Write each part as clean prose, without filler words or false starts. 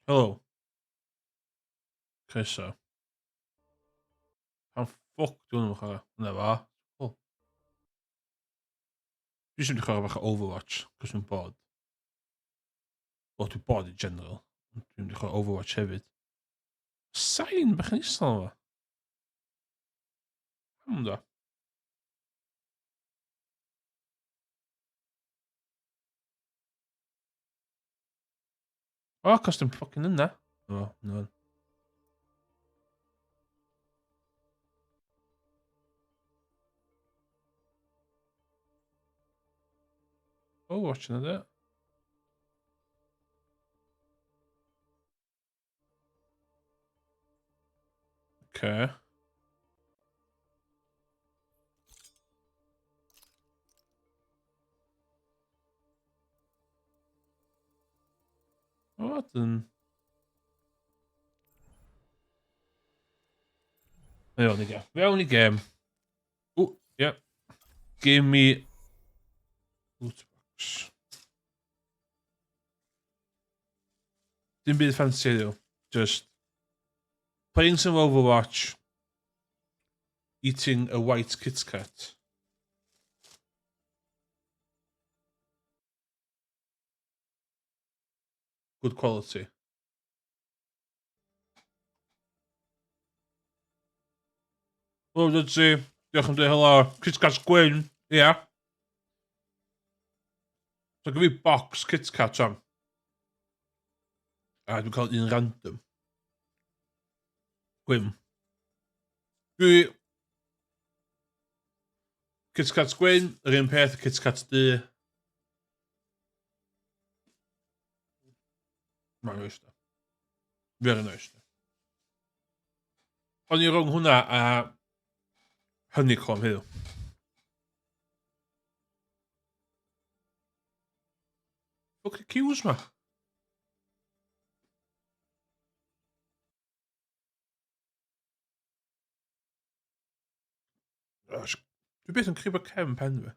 Helo. Croeso. Pam ffwc dwi ddim yn chwarae? 'Na fa. Cŵl. Dwi jyst mynd i chwarae bach o Overwatch, cos dwi'n bored. Wel, dwi'n bored in general. Dwi'n mynd i chwarae Overwatch hefyd. Sain bach yn isel yma. Pam da? O, cos dwi'n ffocin yna. O, no. Overwatch yna de. Okay. O, dyn... Fewn i gem. Fewn i gem. Ww, ie. Give me... Loot box. Dim byd fancy yw. Just... Playing some Overwatch. Eating a white Kit Kat. Good quality. Wel, dyd ti. Diolch am dweud helo. Kit Kat gwyn. Ia. So, gyda fi box Kit Kat am. A dwi'n cael un random. Gwyn. Dwi... Kit Kat gwyn, yr un peth, Kit Kat du. Mae'n oes da. Very nice. O'n i rhwng hwnna a honeycomb heddiw. Fuck y cues ma. Dwi beth yn crib o cefn pen fi.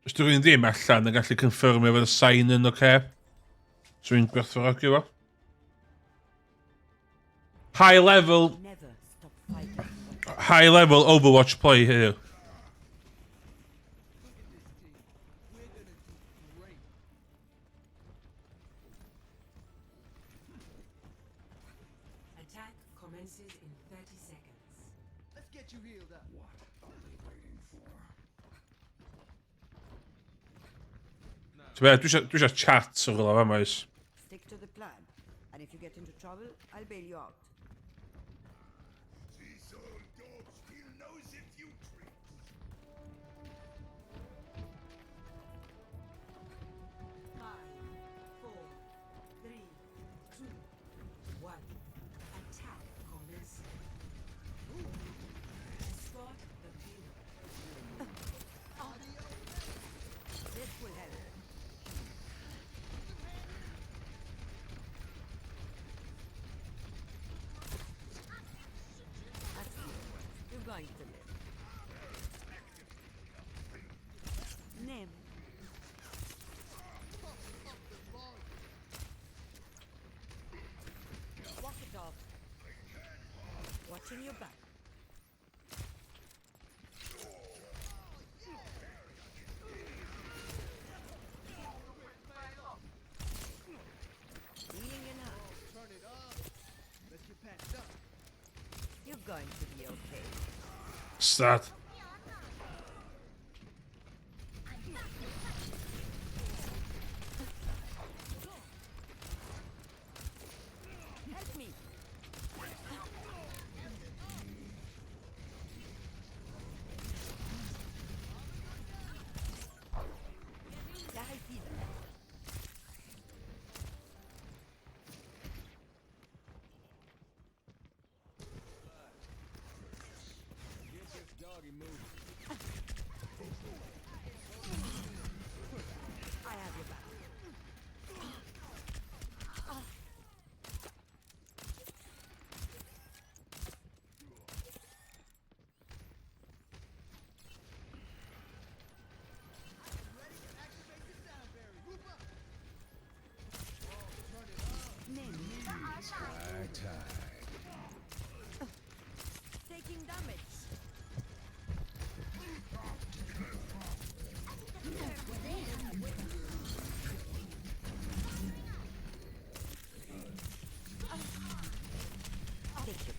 Os dwi'n rhywun ddim allan yn gallu confirmio fod y sign yn oce. So fi'n gwerthfawrogi fo. High level Overwatch play heddiw. Attack commences in 30 seconds. Let's get you healed up. What are they waiting for? So be, dwi eisiau chat o fel am oes. Stick to the plan, and if you get into trouble, I'll bail you out. These old dogs will know the few tricks. 5, 4, 3, 2, 1. Attack commencing. Escort the payload. This will help. That's it. You're going to live. Name. Walk it off. Watching your back. Healing enough. Turn it up. Let your pants up. You're going to be okay. Start. doggy moving. I have your back. High tide. Taking damage. Take your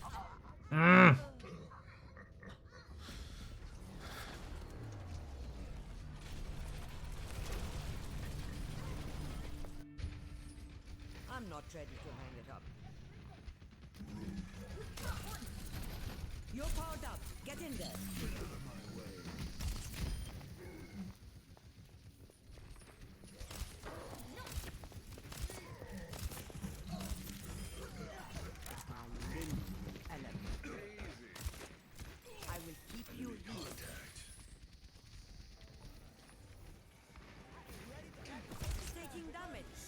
I'm not ready to hang it up. You're powered up. Get in there. I will keep you here. Taking damage.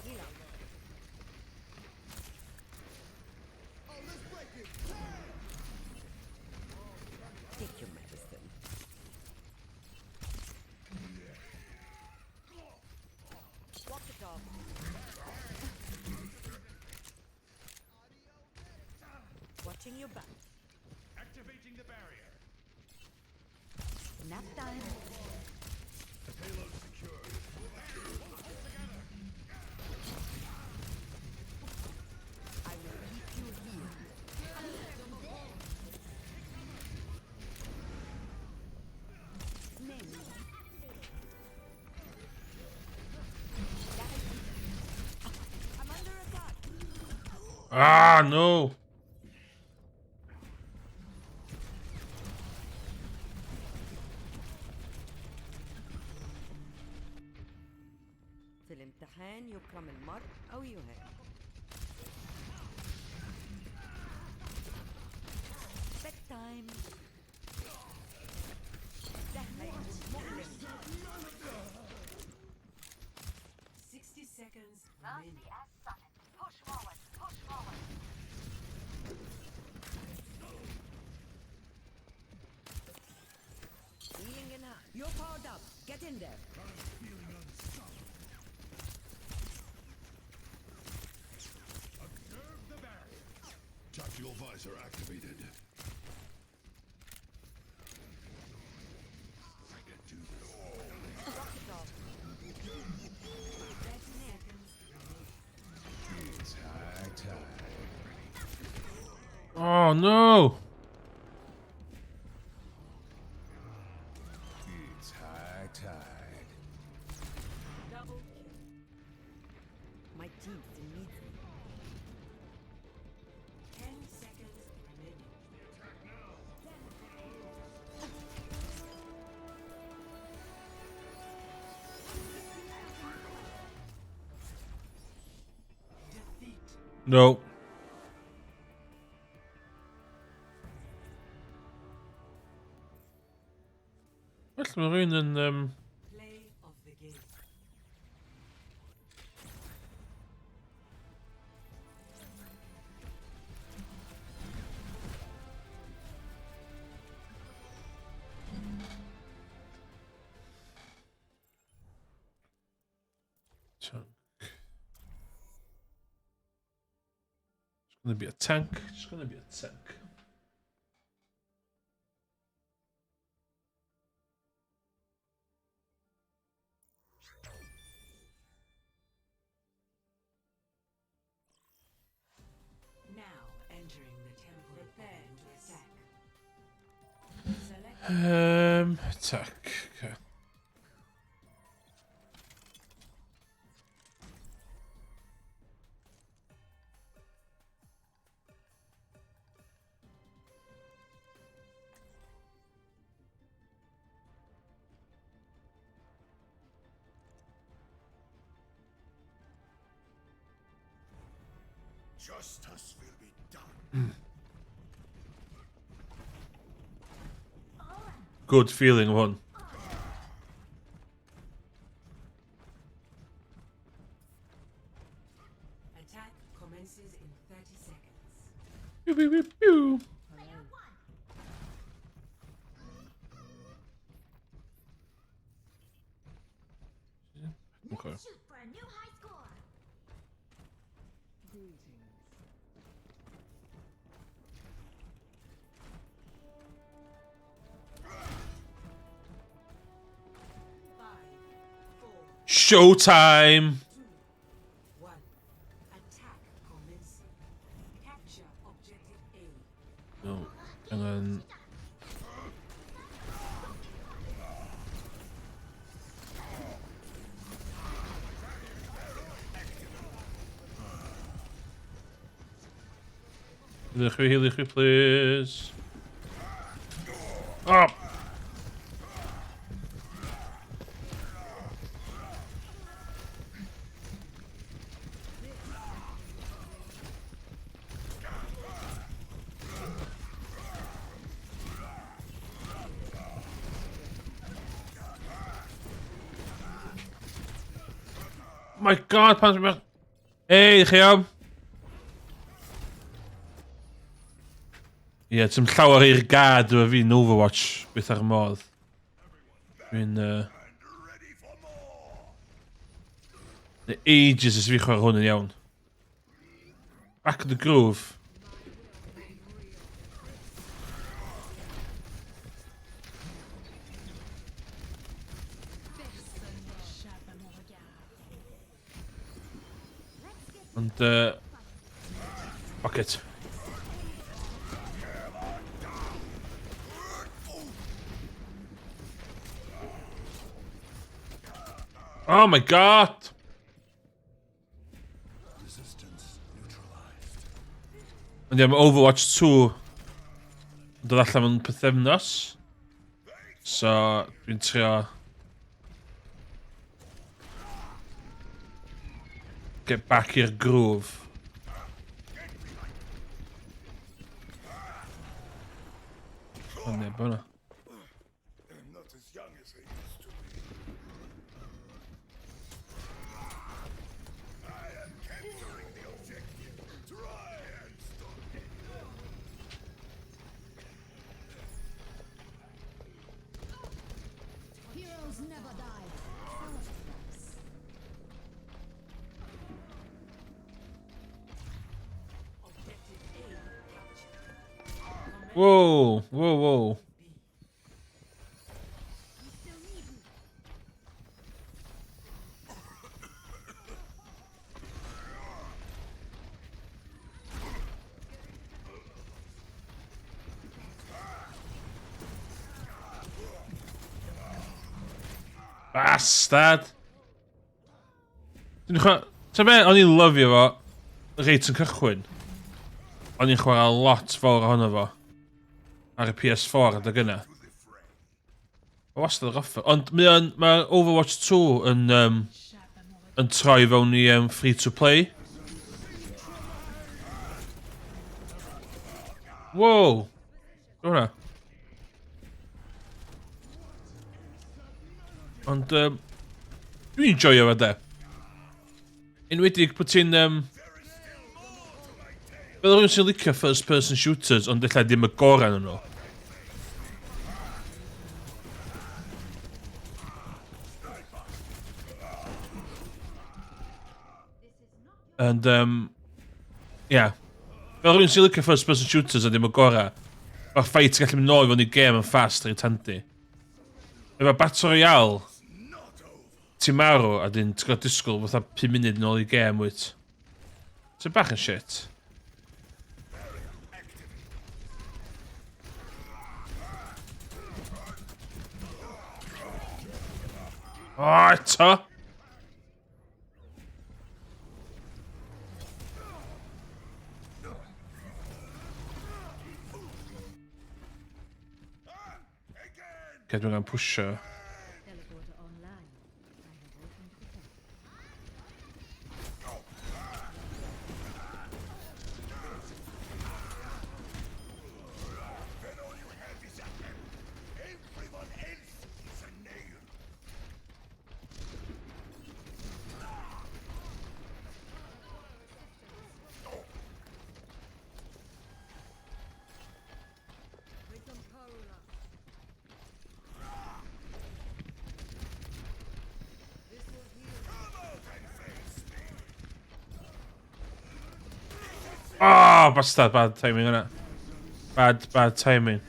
Heal up. Take your medicine. Walk it off. Watching your back. Activating the barrier. Nap time. Payload secured. I will keep you here. Name me. I'm under attack. Ah, no. في الامتحان يكرم المرء أو يهان. Bedtime. دهلك مؤلم. 60 seconds remaining. Push forward, push forward. Healing in hand. You're powered up. Get in there. Observe the barrier. Tactical visor activated. I can do this. Rock it off. 30 seconds remaining. It's high tide. Oh, no. It's high tide. Double kill. My team still needs me. 10 seconds remaining. Defeat. No. Ultramarine and Play of the game. tank. It's gonna be a tank. It's gonna be a tank. Now entering the temple. Prepare to attack. Select Attack. Okay. Justice will be done. Good feeling one. Attack commences in 30 seconds. Pew, pew, pew, pew. Okay. Shoot for a new high score. Showtime. 1. Attack commencing. Capture objective A. No, and then Lichwy, please. Up. My God, Panzer. Hey, chi iawn? Ie, ti'n llawer i'r gad efo fi'n Overwatch beth ar y modd. Dwi'n... ages ys fi chwarae hwn yn iawn. Back in the groove. Ond, fuck it. Oh my God! Resistance neutralized. Ond ie, mae Overwatch 2 yn dod allan mewn pythefnos. So, dwi'n trio... get back i'r groove. O ne, bona. I'm not as young as I used to be. I am capturing the objective. Try and stop me. Heroes never die. Objective A captured. Whoa, whoa, whoa. Bastard! Ta be, o'n i'n lyfio fo reit yn cychwyn. O'n i'n chwarae lot fawr ohono fo ar y PS4 adeg yna. O wastad yr offer. Ond mae Overwatch 2 yn troi fewn i free to play. Wow! Hwna. Ond dwi'n enjoyo fe de. Enwedig bod ti'n... Bydd rhywun sy'n licio first person shooters ond illa ddim y gorau yn nhw. And yeah. Bydd rhywun sy'n licio first person shooters a ddim y gorau. Mae'r fight gallu mynd nôl i fewn i game yn fast ar ei tandy. Efo Battle Royale, ti'n marw a dyn ti'n gael disgwyl fatha 5 munud nôl i game wyt. Ti'n bach yn shit. O, eto! Okay, dwi'n gael pwysio. Teleporter online. I have opened the door. Oh, bastard, bad timing yna. Bad timing.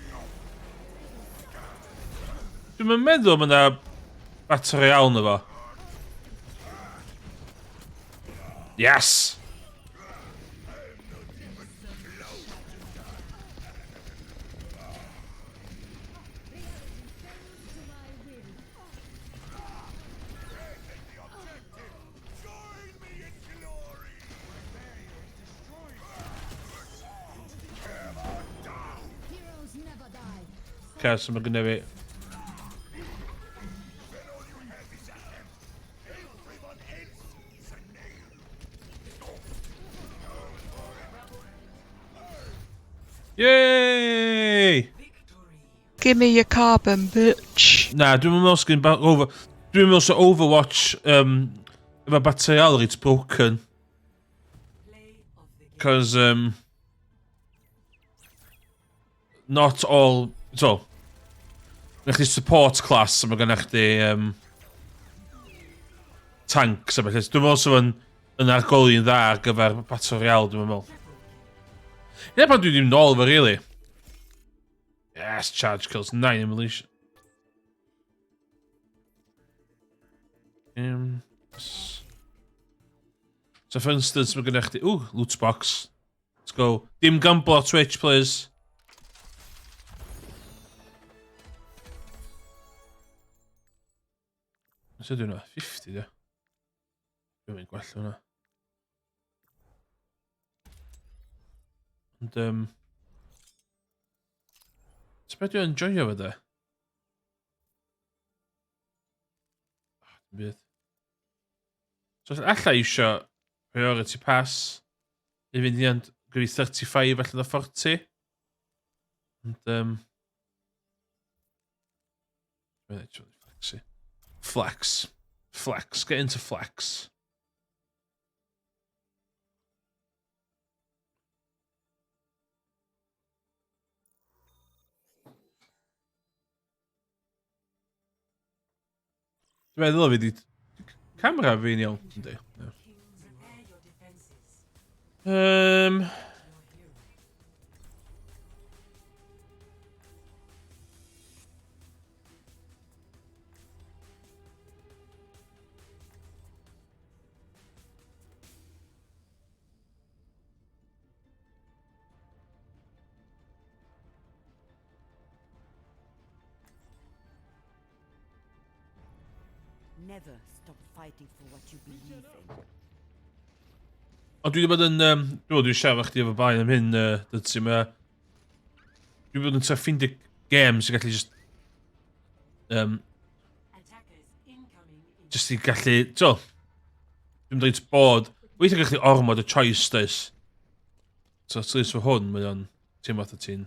Dwi'n meddwl mae yna battery iawn efo. Yes! Join me in glory. Heroes never die. Okay, so mae gynnu fi. Everyone else is a nail. Yay! Give me your carbon, bitch. Na, dwi'n meddwl sgyn over... Dwi'n meddwl so Overwatch, efo battery al it's broken. Play of the game. Cos, not all... So, gynna chdi support class, a mae gynna chdi, tanks a beth. Dwi'n meddwl sef yn argolion dda ar gyfer battery al, dwi'n meddwl. Ie, pan dwi ddim nôl efo, really. Yes, charge kills 9 in militia. So for instance, mae gennych chi... Ooh, loot box. Let's go. Dim gamble ar Twitch, please. What's it doing? 50, de. Dwi'n mynd gwell hwnna. Ond, so beth dwi'n enjoyo fe de? Dim byd. So alla isio priority pass i fynd i ond gyda 35 allan o 40. Ond, Flex. Flex. Get into flex. Dwi'n meddwl fi di... Camera fi'n iawn, yndi. Prepare your defenses. Never stop fighting for what you believe in. Ond dwi wedi bod yn... Dwi'n siarad chdi efo bain am hyn, dyd ti ma... Dwi wedi bod yn ffeindio games i gallu just... Attackers incoming in Just i gallu... So... Dwi'n dweud bod... Weithio gallu ormod o choice, dys. So, at least fo hwn, mae o'n... Ti'n math o ti'n...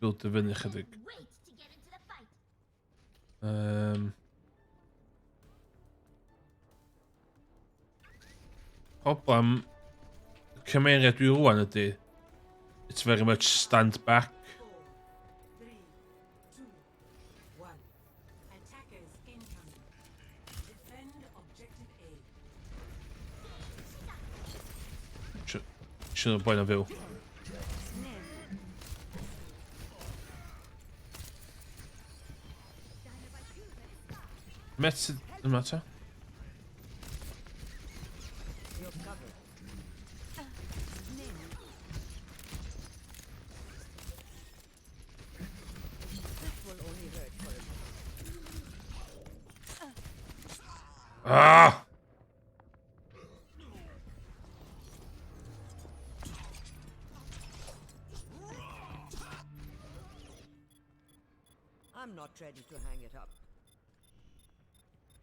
Build y fyny chydig. Wait to get into the fight. Problem... Cymeriad dwi rwan ydy... It's very much stand back. 4, 3, 2, 1. Attackers incoming. Defend objective A. Siwr boi'n fyw. Met... Yn matter. You're covered. This will only hurt for a Ah! I'm not ready to hang it up.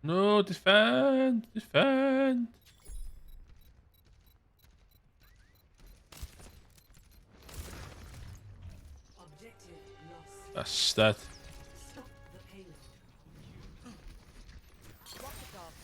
No, defend! Defend! Objective lost. Bastard. Stop the payload. Walk it off.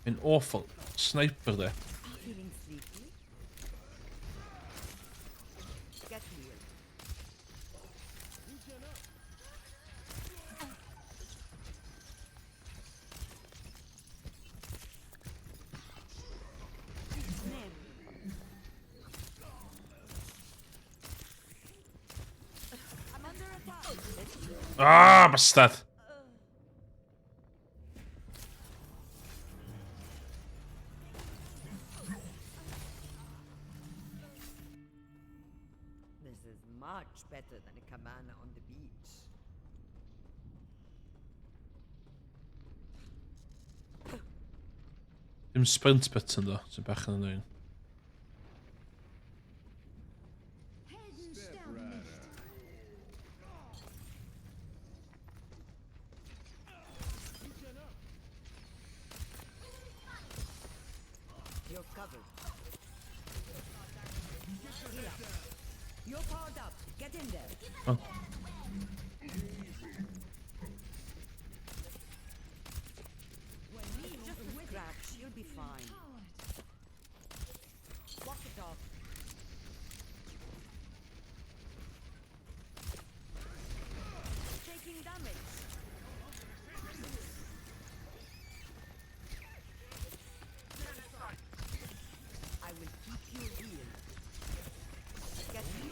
An awful sniper there. Feeling sleepy? Ah, bastard. This is much better than a cabana on the beach. Dim sprint bit ynddo, sy'n bach yn annoying. You're covered. Heal up. You're powered up. Get in there. Oh. Just a scratch. You'll be fine. Walk it off. Taking damage. I will keep you healed. Get me.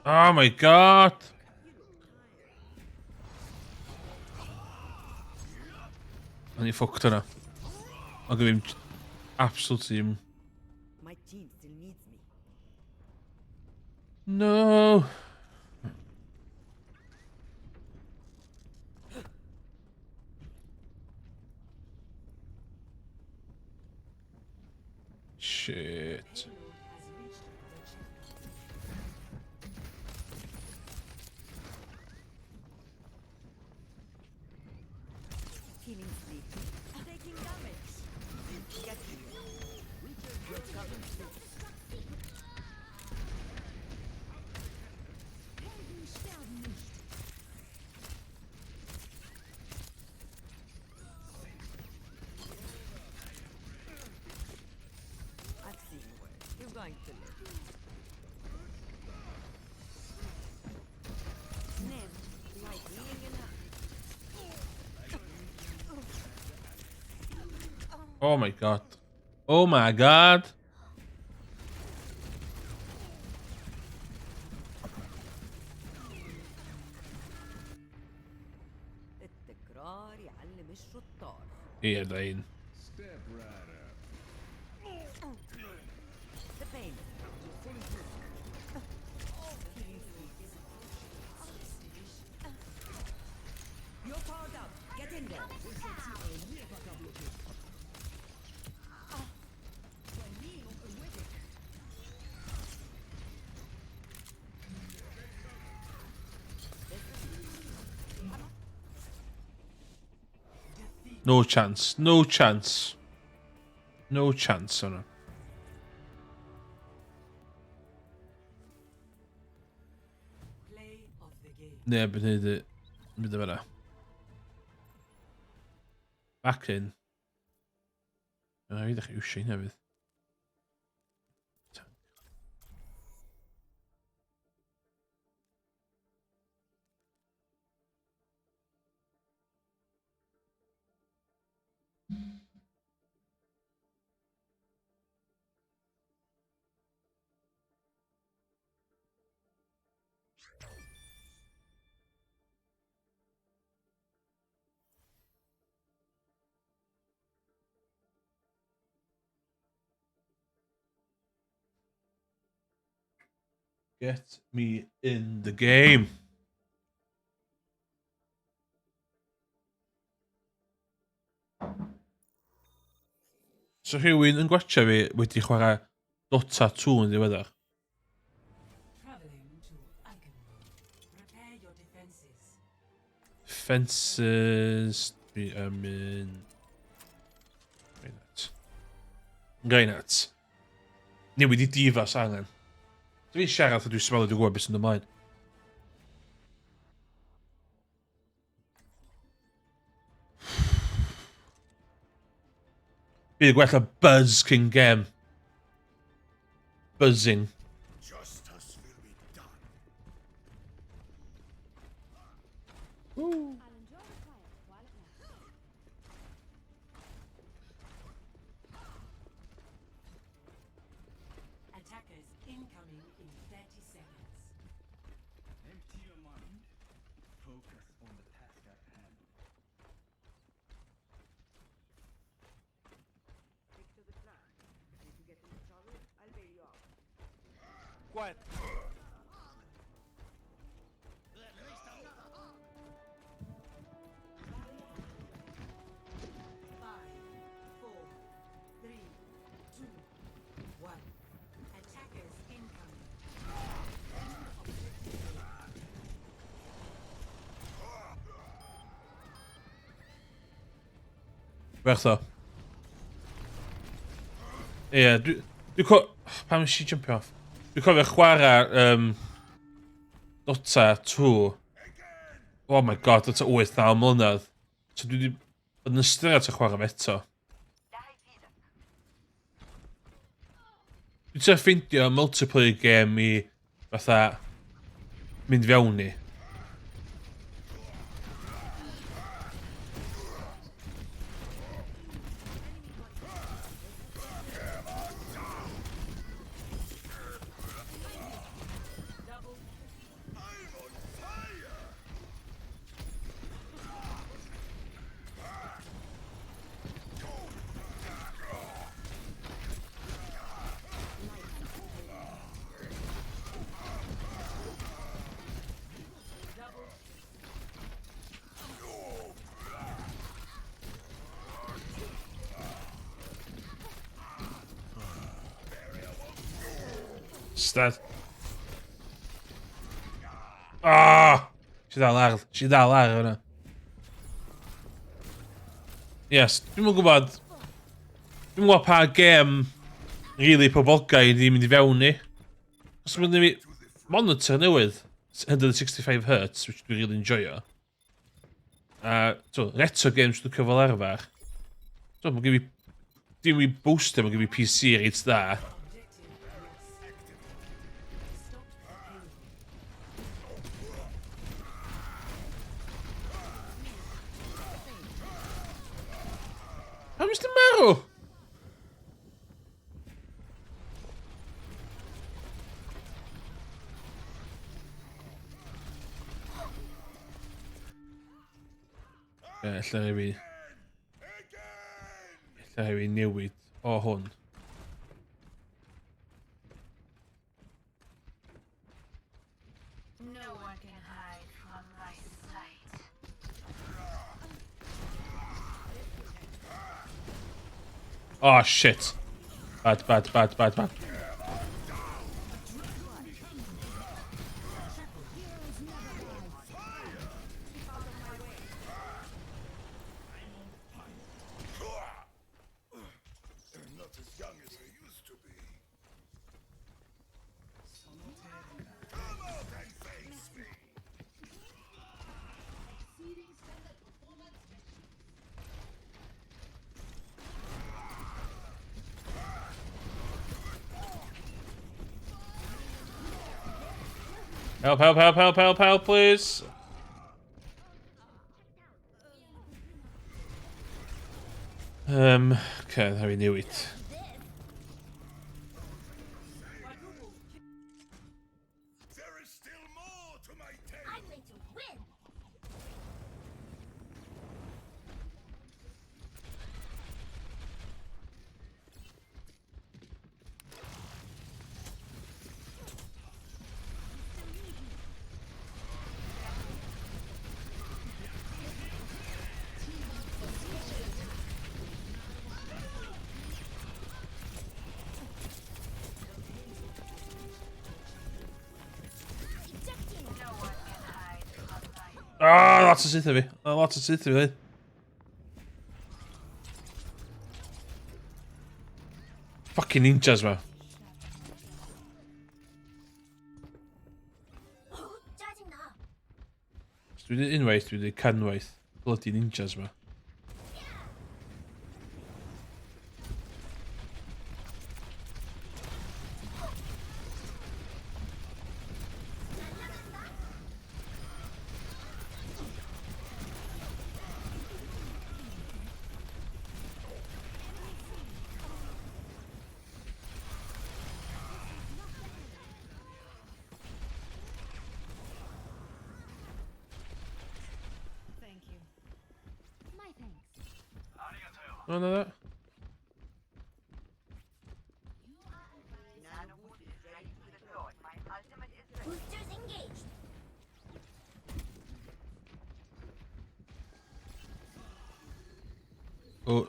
Oh my god. And he fucked hwnna. I'll give him absolutely... My team still needs me. No. Shit. Feeling sleepy. Taking damage. Get me. You're covered. I've seen worse. You're going to live. Sniff, like healing enough. Oh my god. Oh my god. التكرار يعلم الشطار. Here, Dane. Step right up. The pain. You're powered up. Get in there. No chance. No chance. No chance on it. Play of the game. Nee, beneden. Midden wel. Back in. Ja, weet je, Usain hebben. Get me in the game. So rhywun yn gwatcha fi wedi chwarae Dota 2 yn ddiweddar. Traveling to Iconwood. Prepare your defenses. Fences. Dwi yn mynd... Reinat. Reinat. Newid i difas angen. Dwi'n siarad a dwi'n smael dwi'n gwybod beth sy'n ymlaen. Bydd gwella buzz cyn gem. Buzzing. Justice will be done. Attackers incoming. Incoming in 30 seconds. Empty your mind. Focus on the task at hand. Stick to the plan. If you get into trouble, I'll bail you out. Quiet. Five, four, three, two, one. Attackers incoming. Weg to. Ie, pam nes i jumpio off? Dwi'n cofio chwarae Dota 2. Oh my god, Dota 8 mlynedd. So dwi wedi bod yn ystyried o chwarae fe eto. Dwi'n trio ffeindio multiplayer game i fatha mynd fewn i. Stad. Ah! Si dal ar hwnna. Yes, dwi'm yn gwybod. Dwi'm yn gwybod pa gêm really poblogaidd i mynd i fewn i. Os mynd i fi monitor newydd 165Hz, which dwi'n really enjoyo. So, retro games dwi'n cyfal arfer. So, mae'n gyda fi... Dim i booster, mae'n gyda fi PC reit da. Pam ysdi marw? Ella fi... Ella fi newid o hwn. No one can hide from my sight. Oh shit. Bad. They're not as young as they used to be. Come out and face me! Help, please. Okay, there we knew it. There is still more to my tale! I'm going to win. No one can hide from my Ah, lots of syth of fi. Lots of syth of fi. Fucking ninjas, man. 짜증나. Dwi wedi unwaith, dwi wedi canwaith. Bloody ninjas, man. None of that. Boosters engaged. Oh.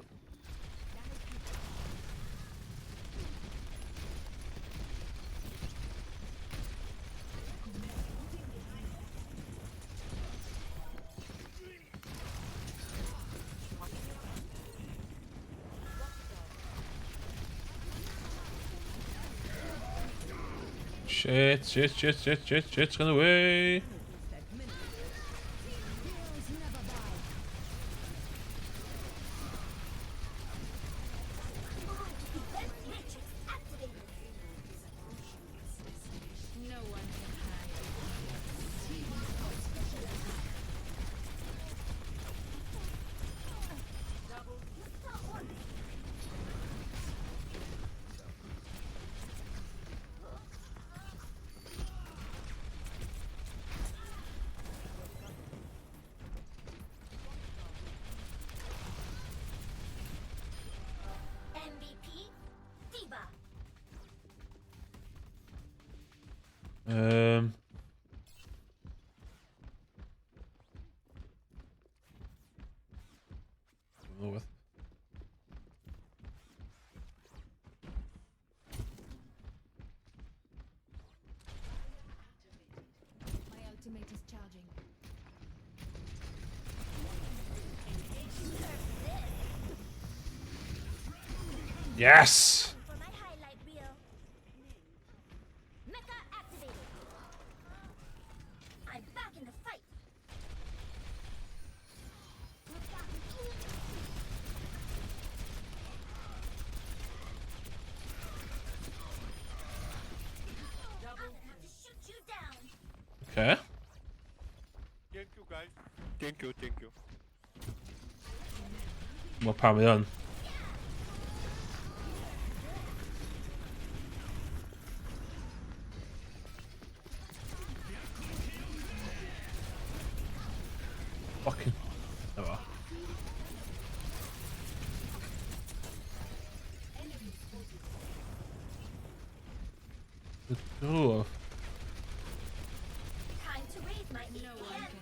Shit, run away. Defense matrix activated. No one can hide. MVP, Diva. With. My ultimate is charging. Yes. For my highlight reel. Mecha activated. I'm back in the fight. I'm gonna have to shoot you down. Okay. Thank you, guys. Thank you. What part we on? Fucking. Oh well. Oh. Time to raise my EPM.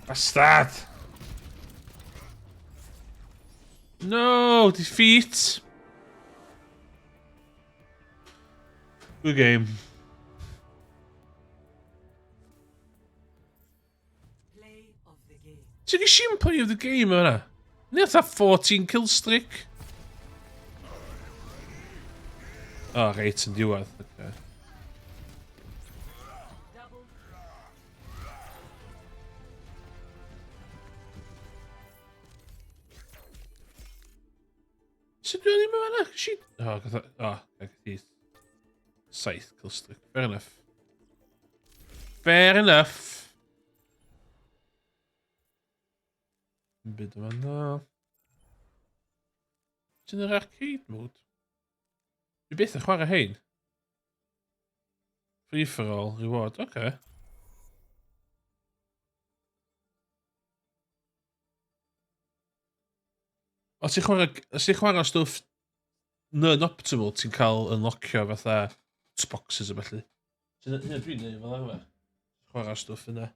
Bastard! No! Defeat! Good game. Play of the game. Ti'n gysyn play of the game yna? Ni oedd 14 kill streak. Oh, reit, yn diwedd. Okay. Sut dwi'n ddim yma? Oh, gath 7 kill streak. Fair enough. Fair enough. Byd yma na. Ti'n yr arcade mode? Dwi byth yn chwarae hein. Free for all, reward, okay. Os ti'n chwarae stwff non-optimal, ti'n cael unlockio fatha boxes a felly. Hynna dwi'n neud fel arfer. Chwarae stwff yna.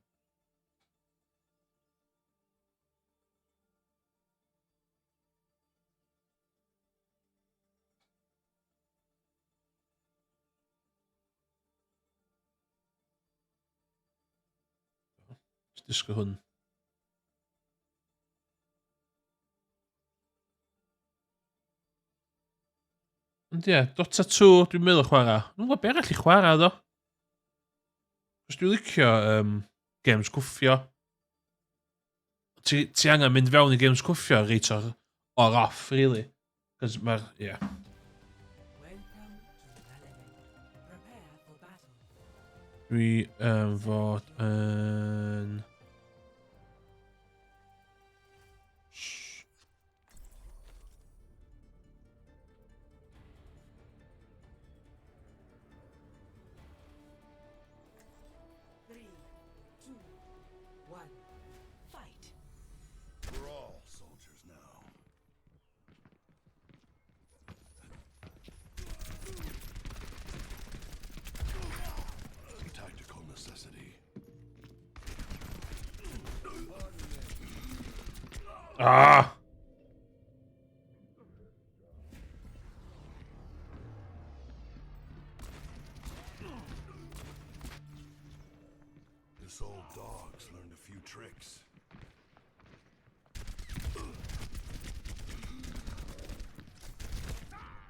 Disgo hwn. Ond ie, Dota 2 dwi'n meddwl chwarae. Dwi'n gwybod be arall i chwarae ddo. Os dwi'n licio games gwffio. Ti angen mynd fewn i games gwffio reit o'r off, really. Cos mae'r, ie. Dwi yn fod yn... Three, two, one. Fight. We're all soldiers now. Tactical necessity. Ah! This old dog's learned a few tricks.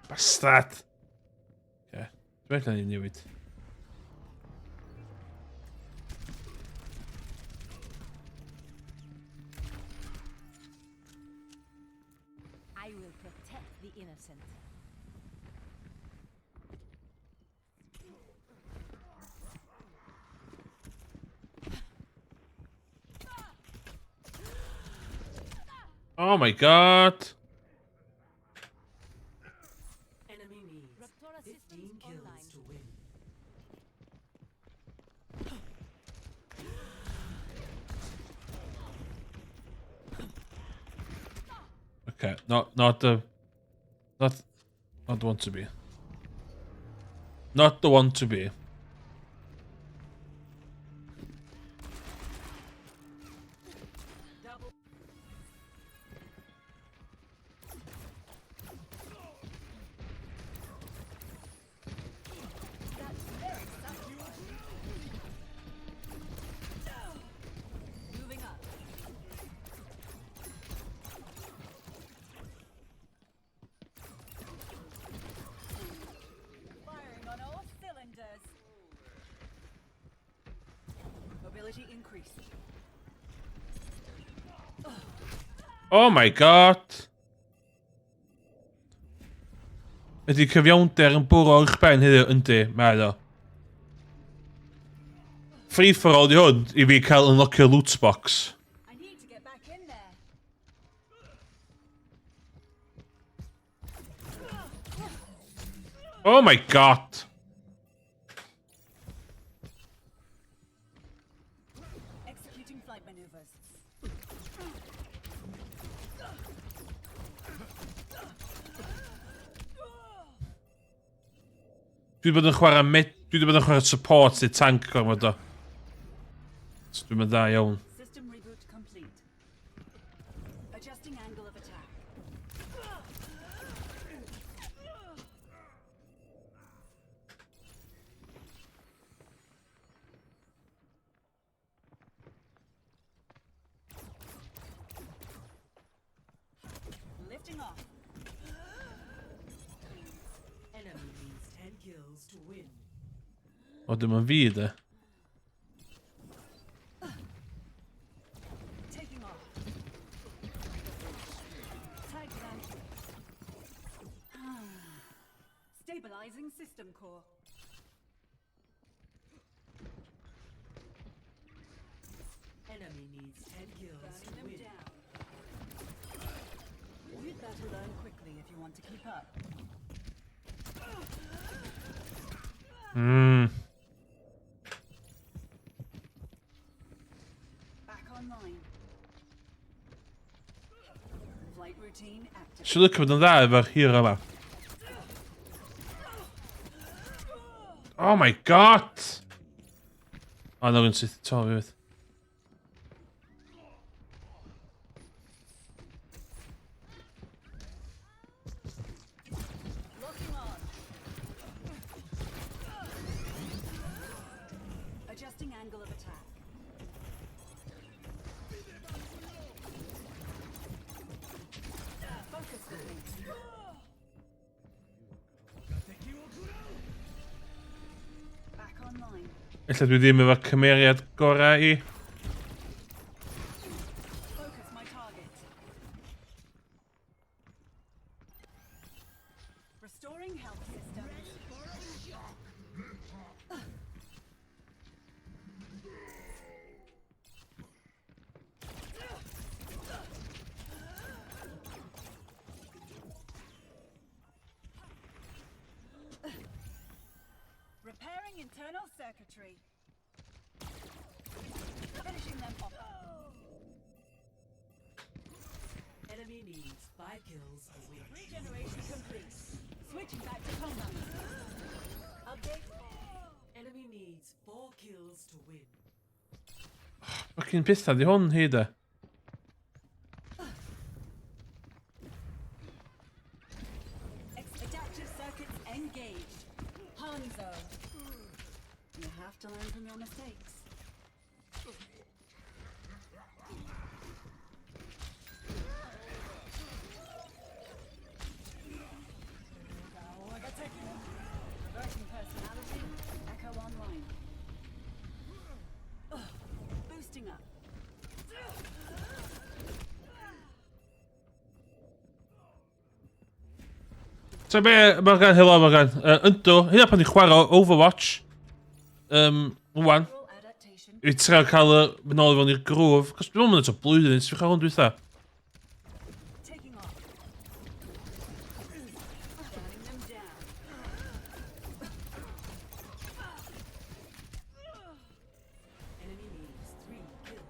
Bastard! Okay. Dwi'n meddwl ni'n newid. I will protect the innocent. Oh my god! Enemy needs Raptora 15 systems kills online. to win. Okay, not the one to be. Not the one to be. Moving up. Firing on all cylinders. Mobility increased. Oh my god! Ydy cyfiawnder yn bwro i'ch ben heddiw? Yndi, mae o. Free for all di hwn i fi cael unlockio loot box. I need to get back in there. Oh my god! Executing flight maneuvers. Dwi wedi bod yn chwarae dwi wedi bod yn chwarae support neu tank gormod o. So dwi'n mynd dda iawn. System reboot complete. Adjusting angle of attack. Lifting off. Enemy needs 10 kills to win. O, dim yn fi, de. Taking off. Tag them. Stabilizing system core. Enemy needs 10 kills to Burning them win. down. You'd better learn quickly if you want to keep up. Back online. Flight routine active. Si'n lycio bod yn dda efo'r hero yma. Oh my god! O, no, yn syth to fi fydd. Locking on. Adjusting angle of attack. Focus with me. Back online. Ella dwi ddim efo cymeriad gorau i. Focus my target. Restoring health systems. Destroying internal circuitry. Finishing them off. Enemy needs 5 kills to win. Regeneration complete. Switching back to combat. Update. Enemy needs 4 kills to win. Fucking pissed di hwn hyd e. Adaptive circuits engaged. Hanzo. You have to learn from your mistakes. Reversing personality. Echo online. Boosting up. So be, Morgan, helo Morgan. Yndw, hynna pan i chwarae Overwatch. Rwan. Neural adaptation. I trio cael y nôl i fewn i'r grŵf. Cos dwi'n mynd at o blwyddyn, nes i ddechrau hwn dwytha. Taking off. Shutting them down. Enemy needs 3 kills.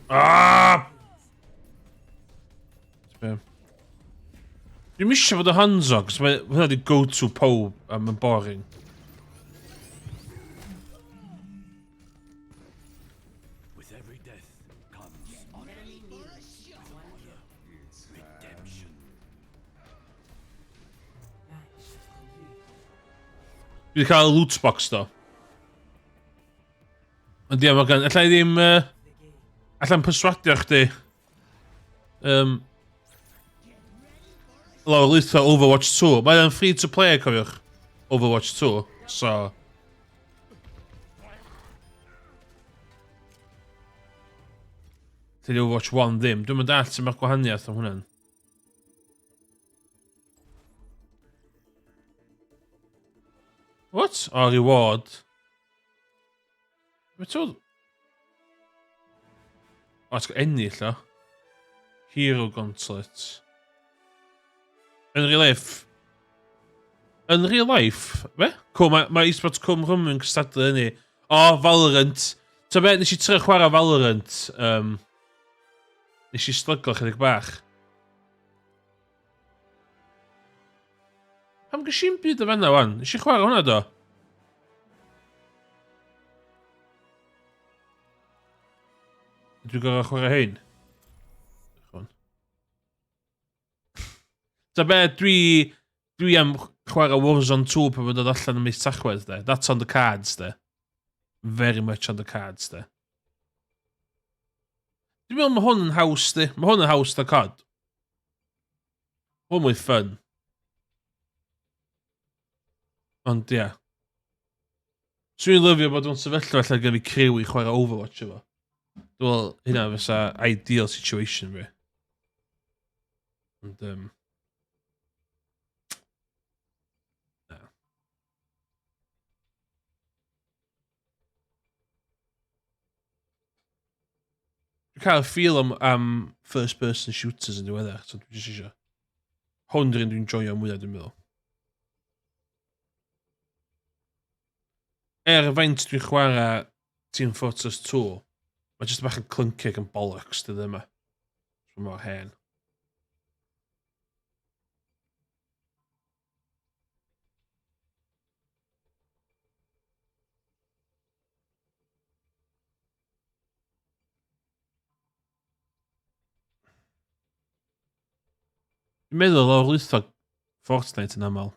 Ah! Dwi'n misio fod y Hanzo, cos mae hwnna di go-to pob a mae'n boring. With every death comes honor. Redemption. Match complete. Dwi wedi cael y loot box do. Ond ie, Morgan, allai ddim... Allai'n perswadio chdi. Lawr lwytho Overwatch 2. Mae'n free to play, cofiwch. Overwatch 2. So... Tydi Overwatch 1 ddim. Dwi'n mynd all sy'n mae'r gwahaniaeth o hwnna'n. What? O, reward. Beth oedd? O, it's got ennill o. Hero Gauntlet. Yn real life. Yn real life? Be? Cool, mae esports Cwm Rhwm yn cystadlu hynny. O, Valorant. So be, nes i trio chwarae Valorant. Nes i stryglo chydig bach. Pam gysi'n byd o fanna wan? Nes i chwarae hwnna do? Dwi'n gorau chwarae hein. So be, dwi am chwarae Warzone 2 pan mae'n dod allan yn mis Tachwedd, de. That's on the cards, de. Very much on the cards, de. Dwi'n meddwl mae hwn yn haws, de. Mae hwn yn haws da cod. Hwn mwy fun. Ond, ia. So i'n lyfio bod o'n sefyllfa allan gen i criw i chwarae Overwatch efo. Wel, hynna fysa ideal situation fi. Ond, Dwi'n cael feel am first person shooters yn diweddar, so dwi'n jyst eisiau. Hwn dwi'n joio mwyaf dwi'n meddwl. Faint dwi'n chwarae Team Fortress 2, mae jyst bach yn clunky ac yn bollocks dy yma. Dwi'n mor hen. Dwi'n meddwl o'r lwytho Fortnite yn aml.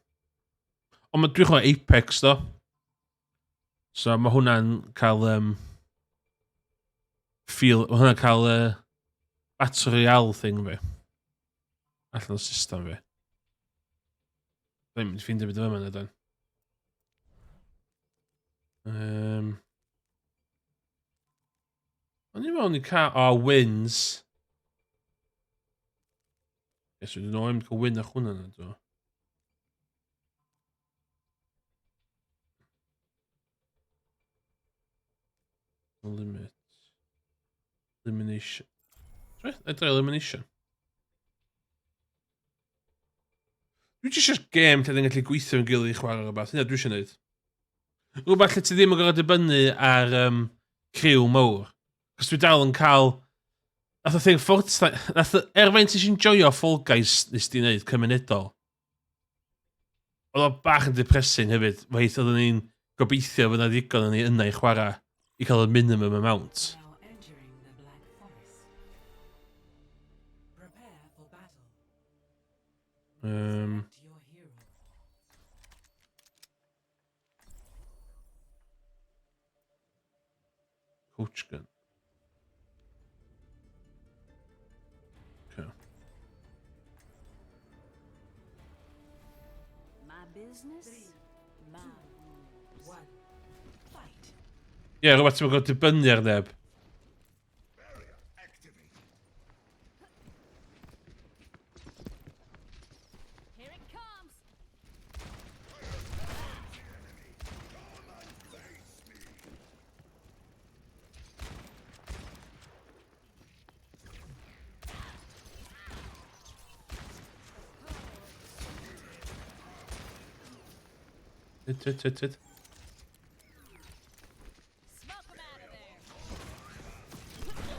Ond dwi'n chwarae Apex do. So mae hwnna'n cael feel, mae hwnna'n cael Battle Royale thing fi. Allan o'r system fi. Dwi'n mynd i ffeindio beth yma ydyn. O'n i mewn i cael wins. Yes, we don't know win a hwnna na do. Limit. Elimination. Right, I try elimination. Dwi eisiau gêm lle dyn gallu gweithio yn gilydd i chwarae rhywbeth. Hynna dwi eisiau gwneud. Rhywbeth lle ti ddim yn gorfod dibynnu ar criw mawr. Cos dwi dal yn cael... Nath o thing Fortnite... Erfaint eisiau'n joio Fall Guys nes di wneud cymunedol. Oedd o bach yn depressing hefyd. Feith oedden ni'n gobeithio fydd na ddigon o'n ni yna i chwarae i cael y minimum amount. Now entering the Black Forest. Prepare for battle. Select your hero. Coach gun. Okay. My business, my rules. 1. Fight. Ie, rhywbeth ti'n gwybod dibynnu ar neb. Barrier activate. Here it comes. Tid. Smoke 'em out of there. Don't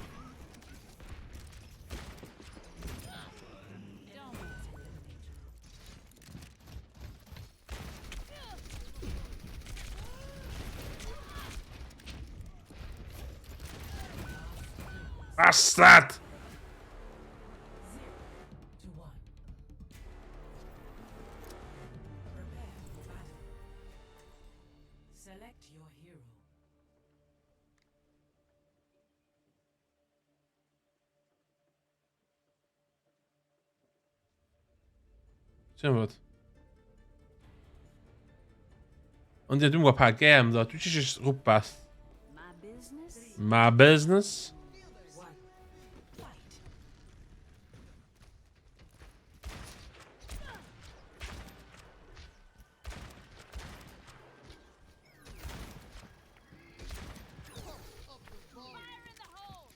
Bastard! To 1. Prepare for battle. Select your hero. Ti'n gwybod? Ond ie, dwi'n gwybod pa gêm ddo. Dwi eisiau rhywbeth. My business, My business. 1. Fight. fire in the hole.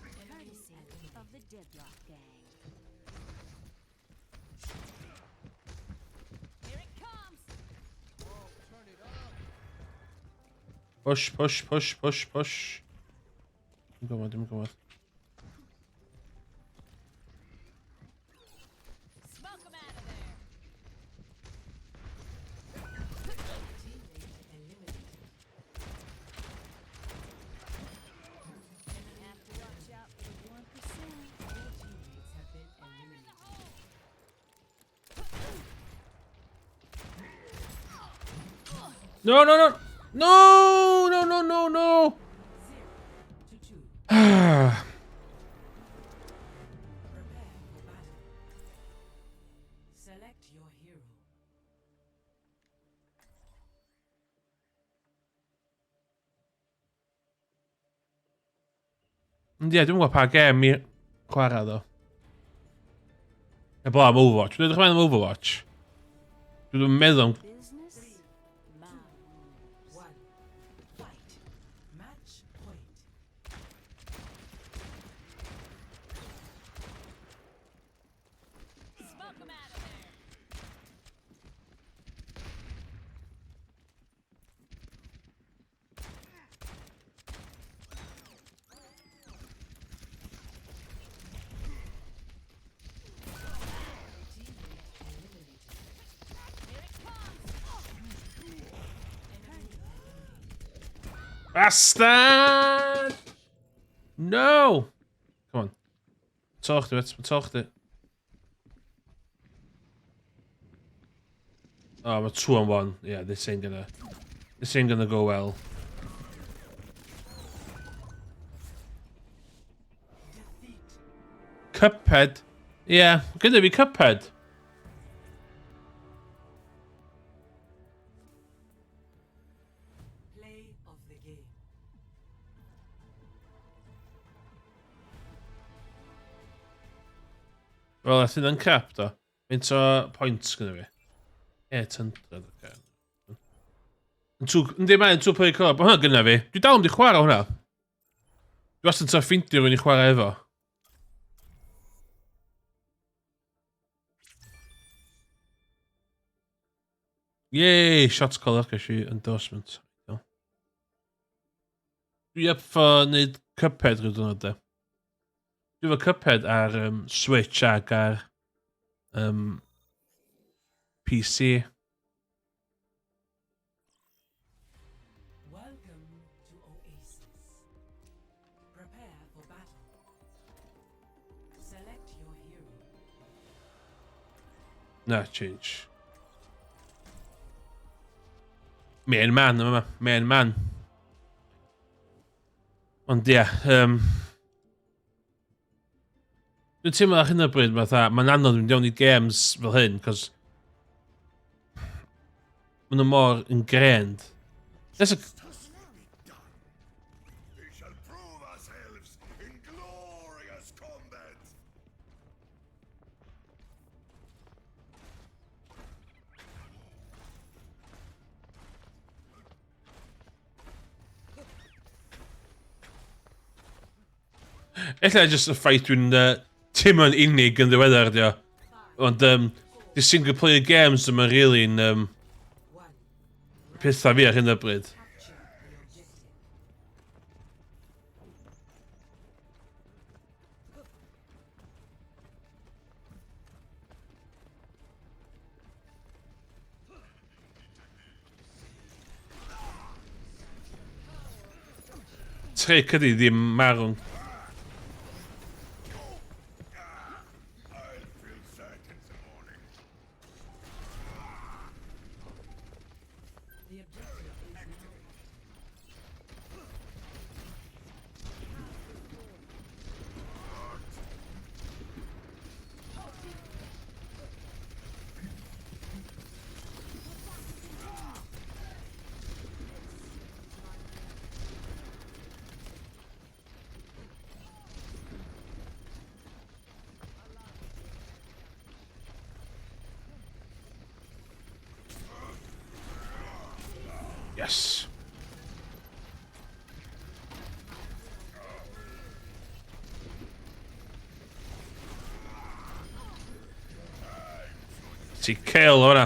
Courtesy of the Deadlock Gang. Here it comes. Push. Dim gwybod. Smoke 'em out of there. Teammate eliminated. Have to watch out for the 1%. All teammates have been eliminated. No! 0 to 2. Prepare for battle. Select your hero. Ond ie, dwi'n gwybod pa gêm i chwarae ddo. Eblaw am Overwatch. Dwi'n edrych mewn am Overwatch. Dwi'n meddwl am... Business, my rules. 1. Fight. Match point. Smoke 'em out of there. Here it comes. Bastard! No! Come on. Talk to it. Oh, I'm a 2-on-1. Yeah, this ain't gonna go well. Cuphead. Yeah, gonna be Cuphead. Play of the game. Wel, a thyn yn cap, do. Faint o points gyda fi? 800, okay. Yndi mae'n 2-player co-op. Hwna gyda fi. Dwi dal yn di chwarae hwnna. Dwi wastad ta ffeindio rwy'n i chwarae efo. Yay! Shots call ac eisiau endorsement. Dwi up for neud Cuphead rydw nhw de. Dwi efo Cuphead ar Switch ac ar PC. Welcome to Oasis. Prepare for battle. Select your hero. Na, change. Main man yma, main man. Ond ie, dwi'n teimlo ar hyn o bryd, mae'n anodd mynd iawn i games fel hyn, cos maen nhw mor ingrained. We shall prove ourselves in glorious combat. Ella jyst y ffaith dwi'n teimlo'n unig yn ddiweddar, dio. Ond, di single player games yma really yn pethau fi ar hyn o bryd. Capture the objective. Trick ydi ddim marw'n. I'll feel certain the morning. The objective is now. Yes. Ti cael hwnna.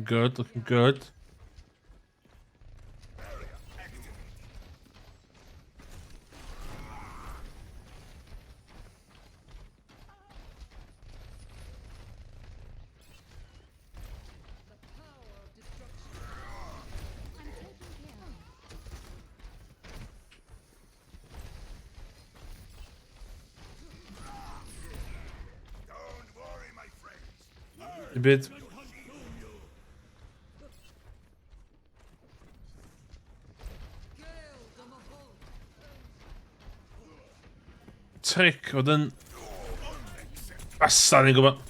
Good, looking good. Don't worry, my friends. A bit. Trick oedd yn... Basta, ni'n gwybod.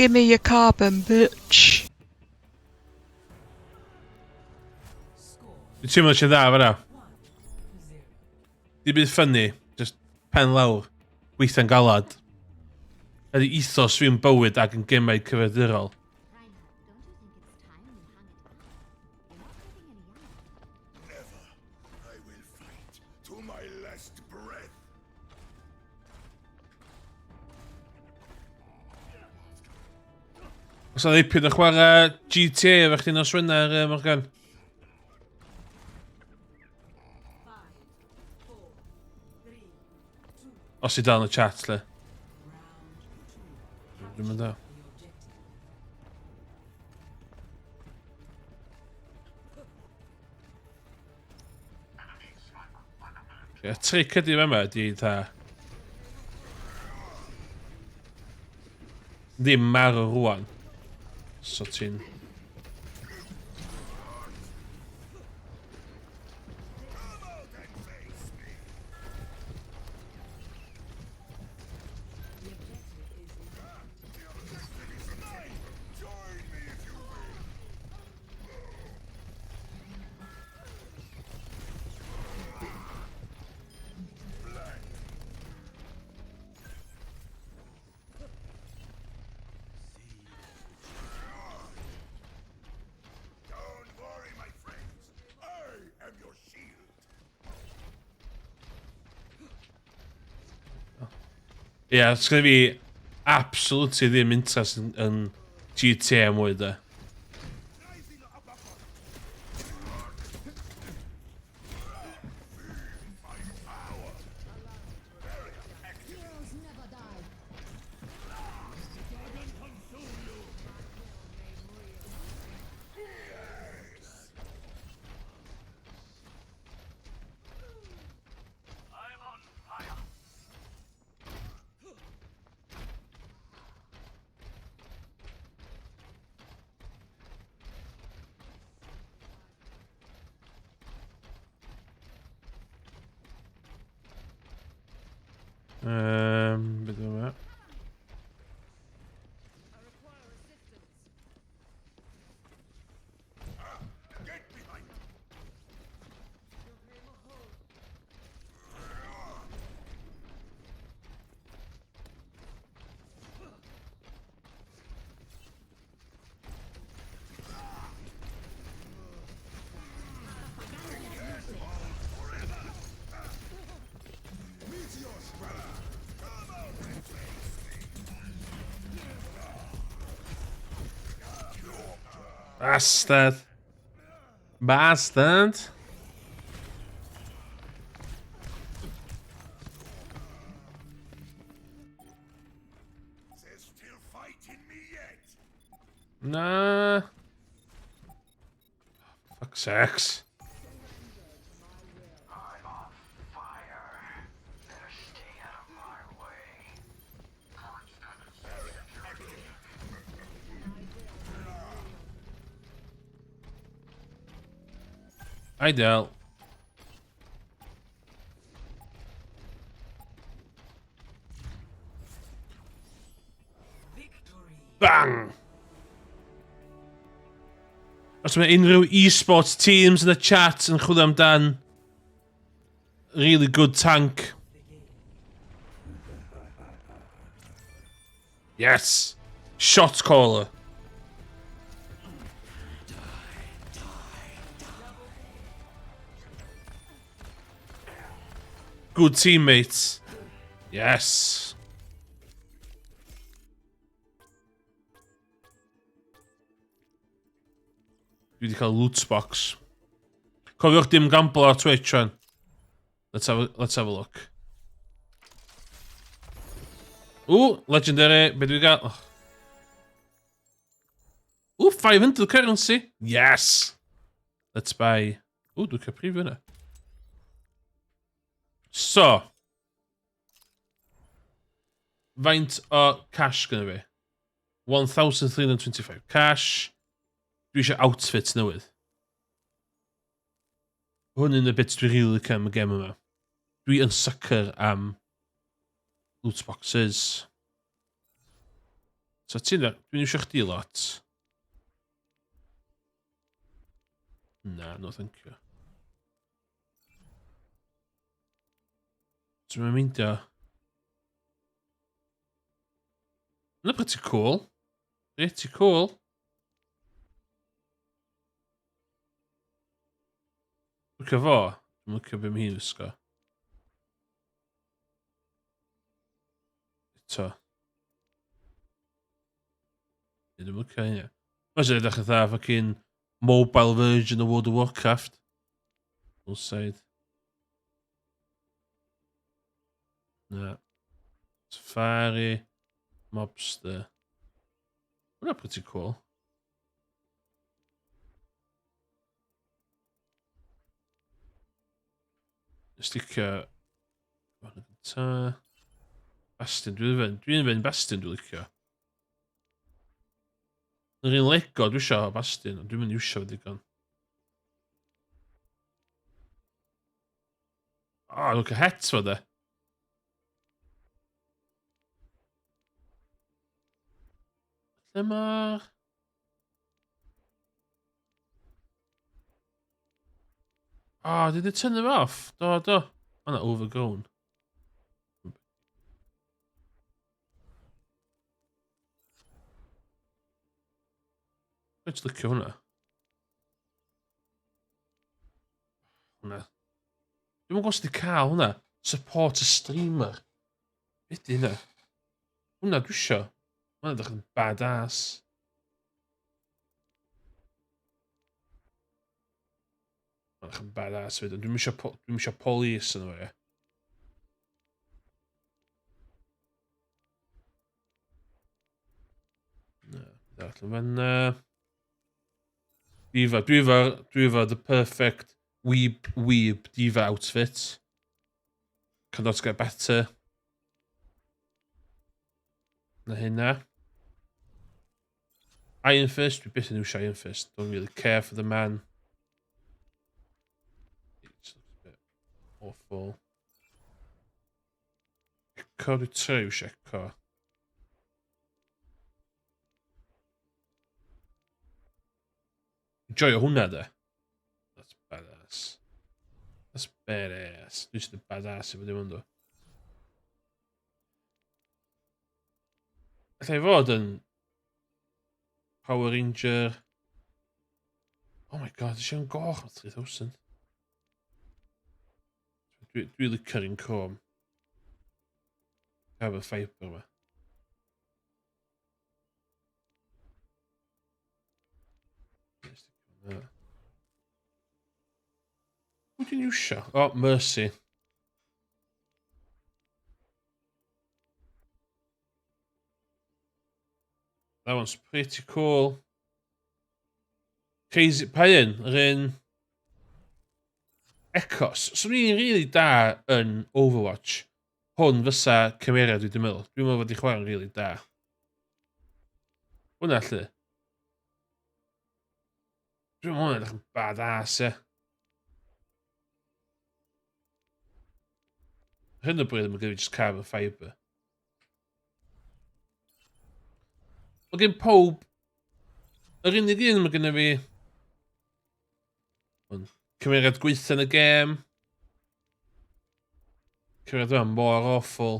Give me your carbon, bitch. Dwi'n teimlo eisiau dda fan'na. Di bydd ffynnu, just pen lawr, weithio'n galad. Ydy ethos fi'n bywyd ac yn gemau cyfredurol. Never. I will fight to my last breath. Os yna ddipyn o chwarae GTA efo chdi nos Wener, Morgan? Os i dal yn y chat, le. Dwi'n mynd da. Y tric ydi fe yma ydi dda. Ddim marw rwan. So ti'n... Don't worry, my friends. I am your shield. Ie, it's gonna fi absolutely ddim interest yn GTA mwy da. Beth yma. Get behind me. Bastard. Bastard. There's still fight in me yet. Nah. Fuck's sakes. I'm on fire. Better stay out of my way. Ideal. Victory. Bang! Os mae unrhyw e-sports teams yn y chat yn chwilio amdan really good tank. Yes! Shot caller. Good teammates. Yes. Dwi wedi cael loot box. Cofiwch dim gamble ar Twitch rhan. Let's have a look. Ooh, legendary. Be dwi gael? Oh. Ooh, 500 currency. Yes. Let's buy... Ooh, dwi'n cael prif yna. So. Faint o cash gyda fi? 1,325 cash. Dwi eisiau outfit newydd. Hwn yn y bit dwi rili licio am y gem yma. Dwi yn sucker am loot boxes. So ti'n dwi'n eisiau chdi lot. Na, no thank you. So mae'n meindio. Yna pretty cool. Pretty cool. Lwcio fo. Dwi'n lwcio beth mae hi'n ysgo. Eto. Dwi'n lwcio hynny. Mae'n edrych yn dda fucking mobile version of World of Warcraft. Full side. Na. Safari. Mobster. Hwna pretty cool. Sticio... Hwna gynta. Bastion, dwi'n fynd Bastion dwi'n licio. Yr un Lego dwi isio o Bastion, ond dwi'n mynd iwsio fe digon. O, look at het fo de. Lle ma'r... O, dwi wedi tynnu fe off. Do. O'na overgrown. Dwi'n licio hwnna. Hwnna. Dwi'n gwybod os di cael hwnna. Support a streamer. Be di hynna? Hwnna dwi isio. Hwnna ddech yn badass. Hwnna ddech yn badass fyd. Dwi'n isio police yn o'r e. Diva. Diva, the perfect weeb diva outfit. Cannot get better. Na hynna. Iron Fist, dwi byth yn iwsio Iron Fist. Don't really care for the man. It's a bit awful. Echo, dwi trwy iwsio Echo. Enjoy hwnna de. That's badass. That's badass. Dwi'n sydd badass efo dim ond o. Alla i fod yn Power Ranger. Oh my god, eisiau yn goch o 3000. Dwi licio'r un chrome. Carbon fibre yma. Pwy dwi'n iwsio? Oh, Mercy. That one's pretty cool. Crazy, pa un? Yr un... Echos. So ni'n really da yn Overwatch. Hwn fysa cymeriad dwi wedi meddwl. Dwi'n meddwl fod i chwarae'n really da. Hwna lle. Dwi'n meddwl hwnna'n edrych yn badass, e. Hyn o bryd yn gyda fi just carbon fibre. Mae gen pob... Yr unig un mae gennym fi... Cymeriad gweithio yn y gêm. Cymeriad yma mor awful.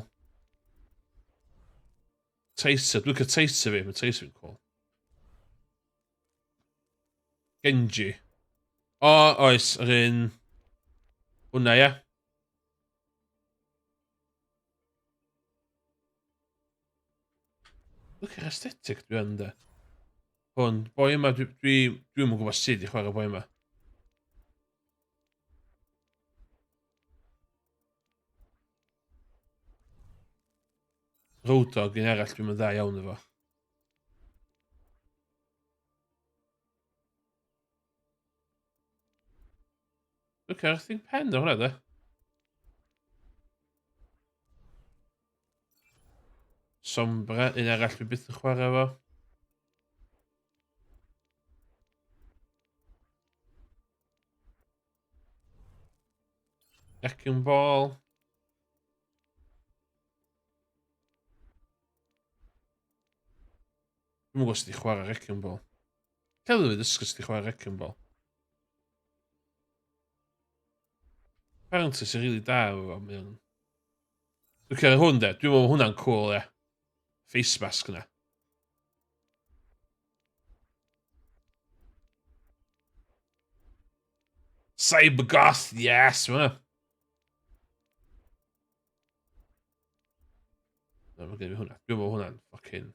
Tracer, dwi'n cael Tracer fi, mae Tracer fi'n cool. Genji. O, oes, yr un... Hwna, ia. Look at aesthetic dwi yn de. Hwn, boi yma, dwi'n gwybod sut i chwarae boi yma. Road Dogg un arall dwi'n mynd dda iawn efo. Look at thing pen o hwnna de. Sombra, un arall dwi byth yn chwarae efo. Wrecking Ball. Dwi'm yn gwybod os di chwarae Wrecking Ball. Celw fi ddysgu os di chwarae Wrecking Ball. Apparently sy'n rili da efo fo. Dwi'n cael hwn de. Dwi'n meddwl hwnna'n cool, ie. Face mask yna. Cybergoth, yes! Hwna. No, mae gen i hwnna. Dwi'n meddwl hwnna'n ffocin...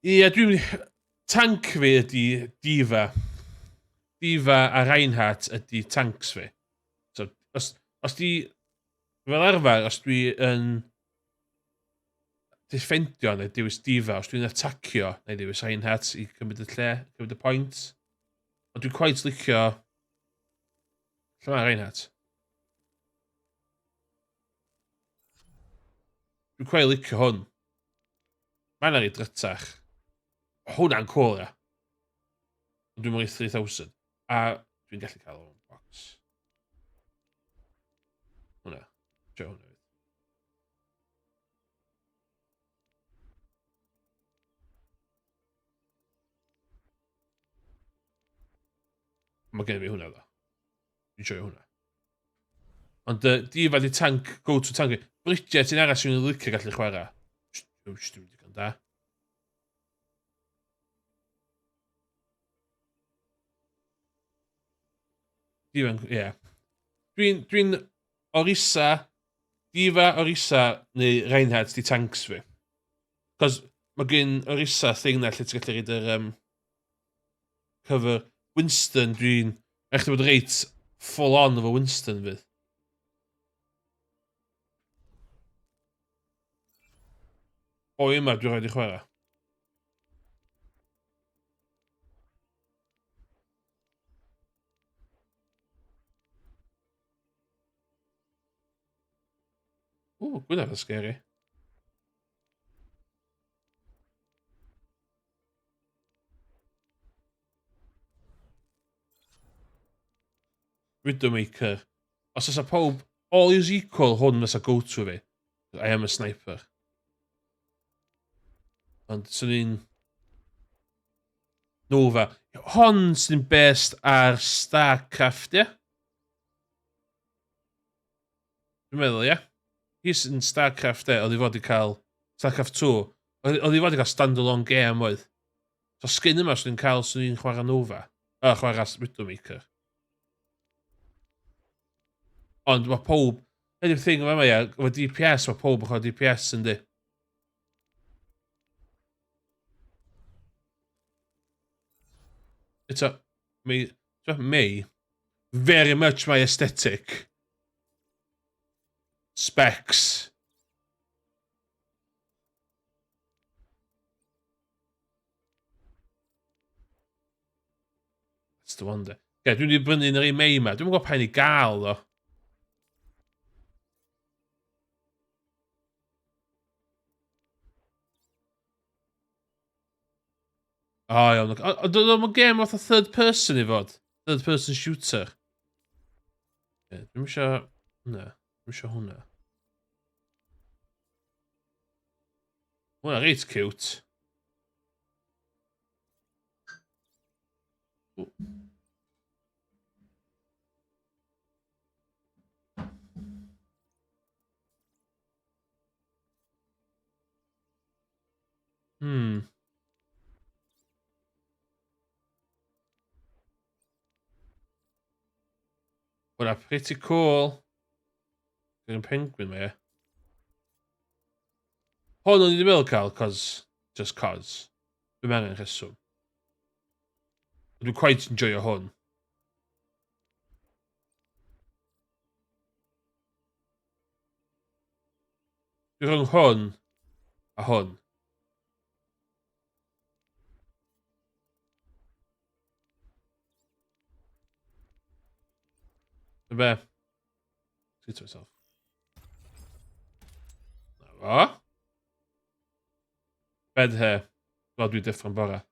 Ie, dwi'n... Tank fi ydi Diva. Diva a Reinhardt ydi tanks fi. So, os di... Fel arfer, os dwi yn... Defendio neu dewis Diva, os dwi'n atacio neu dewis Reinhardt i cymryd y lle, cymryd y pwynt. Ond dwi'n quite licio... Lle mae Reinhardt? Dwi'n quite licio hwn. Mae'n ar ei drytach. Hwna'n cool, ia. Dwi'n mwyn 3000. A dwi'n gallu cael o'n box. Hwna. Tio hwna. Mae gen i fi hwnna, ddo. Dwi'n joio hwnna. Ond Diva di tank, go-to tank. Bridget sy'n arall sy'n licio gallu chwarae. Dwi'n digon da. Diva, ie. Dwi'n Orisa, Diva, Orisa, neu Reinhardt di tanks fi. Cos mae gen Orisa thing na lle ti'n gallu reid yr cover Winston, dwi'n... Eich bod reit full on efo Winston fydd. O yma dwi'n rhaid i chwarae. Gwynaf yn scary. Widowmaker. Os oes pob, all is equal, hwn fysa go-to fi. I am a sniper. Ond sy'n ni'n... Nova. Hon sy'n best ar StarCraft, ie? Dwi'n meddwl, ie? Hi sy'n StarCraft, ie? Oedd i fod i cael... StarCraft 2. Oedd i fod i cael stand-alone game, oedd. So skin yma sy'n ni'n cael sy'n ni'n chwarae Nova. Chwarae Widowmaker. Ond mae pob... Ydy'r thing yma, ia, efo DPS, mae pob yn chwarae DPS yn di. It's a... Me. Very much my aesthetic. Specs. That's the one, de. Ie, dwi'n wedi brynu yn yr Mei yma. Dwi'n gwybod pa i gael, ddo. O, iawn. Ond oedd o'n game fatha third person i fod. Third person shooter. Dwi'n mysio... Na. Dwi'n mysio hwnna. Hwnna reit cute. Hwnna pretty cool. Gyda'n penguin me, ie. Hwn o'n i wedi meddwl cael, just cos. Dwi'n angen rheswm. Dwi'n quite enjoyo hwn. Dwi'n rhwng hwn a hwn. Be? See to myself. Na fo. Bed here. Wel, dwi'n different bora.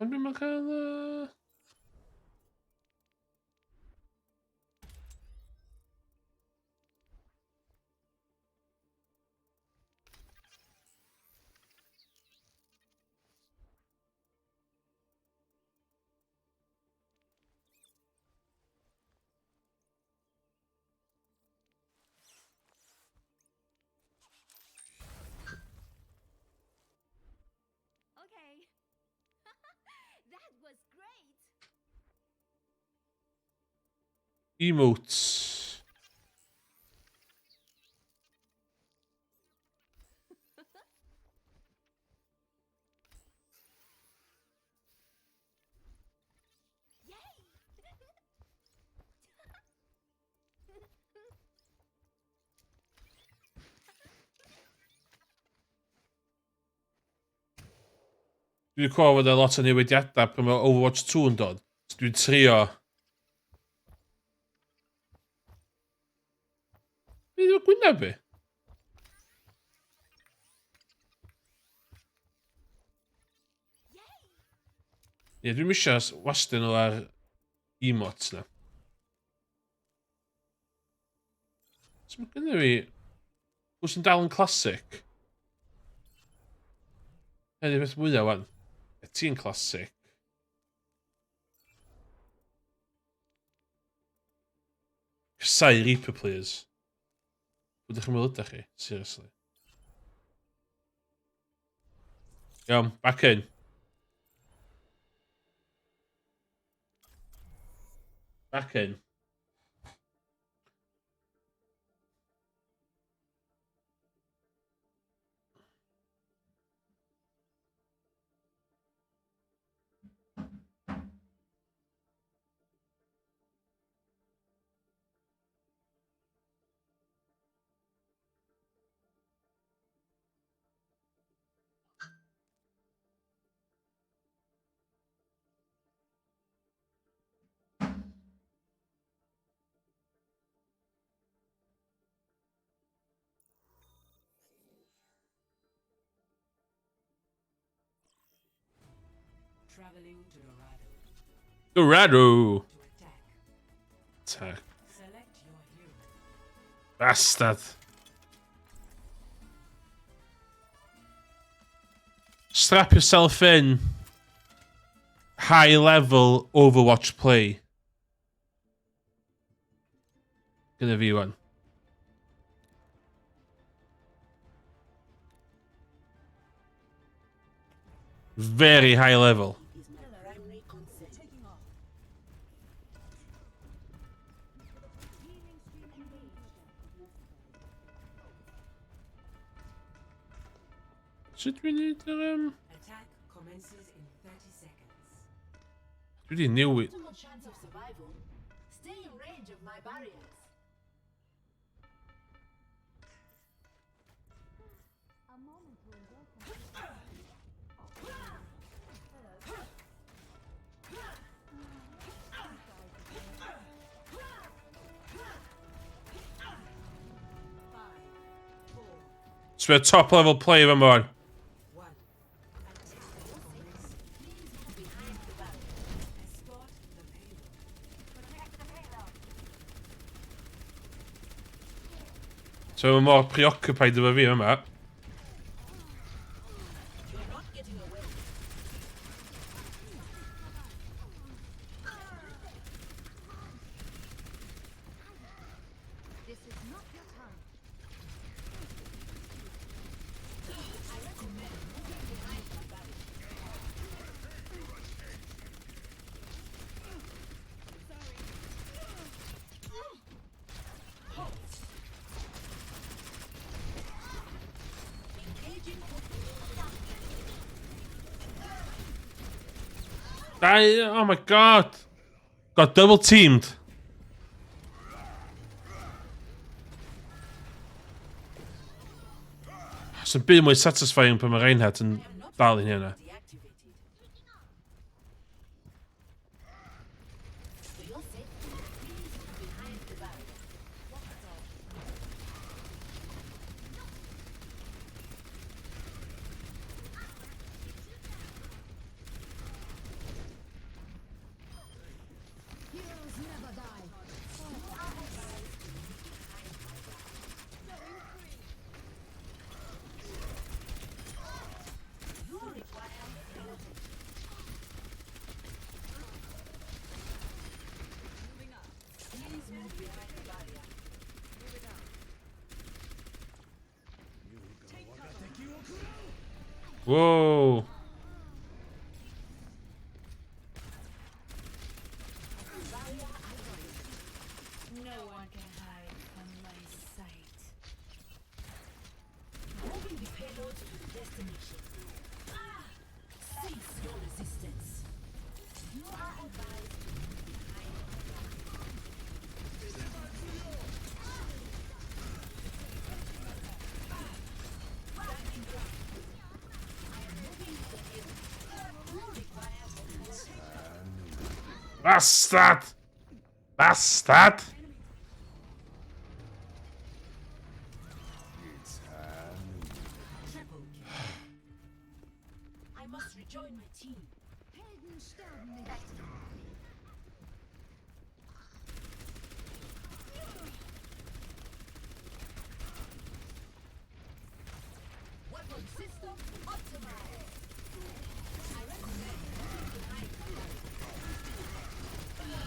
Ond dwi'n cael... was great. Emotes. Dwi'n cofio fod e lot o newidiadau pan mae Overwatch 2 yn dod. So dwi'n trio... Be dwi'n gwyneb fi? Ie, dwi'n misio wastad nhw ar emotes na. So mae gynnu fi... Pwy sy'n dal yn classic? Hynny beth mwyaf wan. E ti'n classic. Cysau Reaper players. Pwydych chi'n meddwl ydych chi? Seriously. Iawn, back in. Back in. Traveling to Dorado. Dorado! To attack. Attack. Select your hero. Bastard. Strap yourself in. High level Overwatch play. Gonna be one. Very high level. Should we need Attack commences in 30 seconds. really knew it. Optimal chance of survival. Stay in range of my barriers. A moment will It's a top level play, my man. One. Attack commences. Escort the payload. So we're more preoccupied with me, yma. This is not your time. Oh my god. Got double teamed. Sy'n byd mwy satisfying pan mae Reinhardt yn dal yn hynna. Deactivated. Heroes never die. Whoa. Bastard! Bastard! Triple kill. I must rejoin my team. Weapon system optimized. I recommend moving behind the line.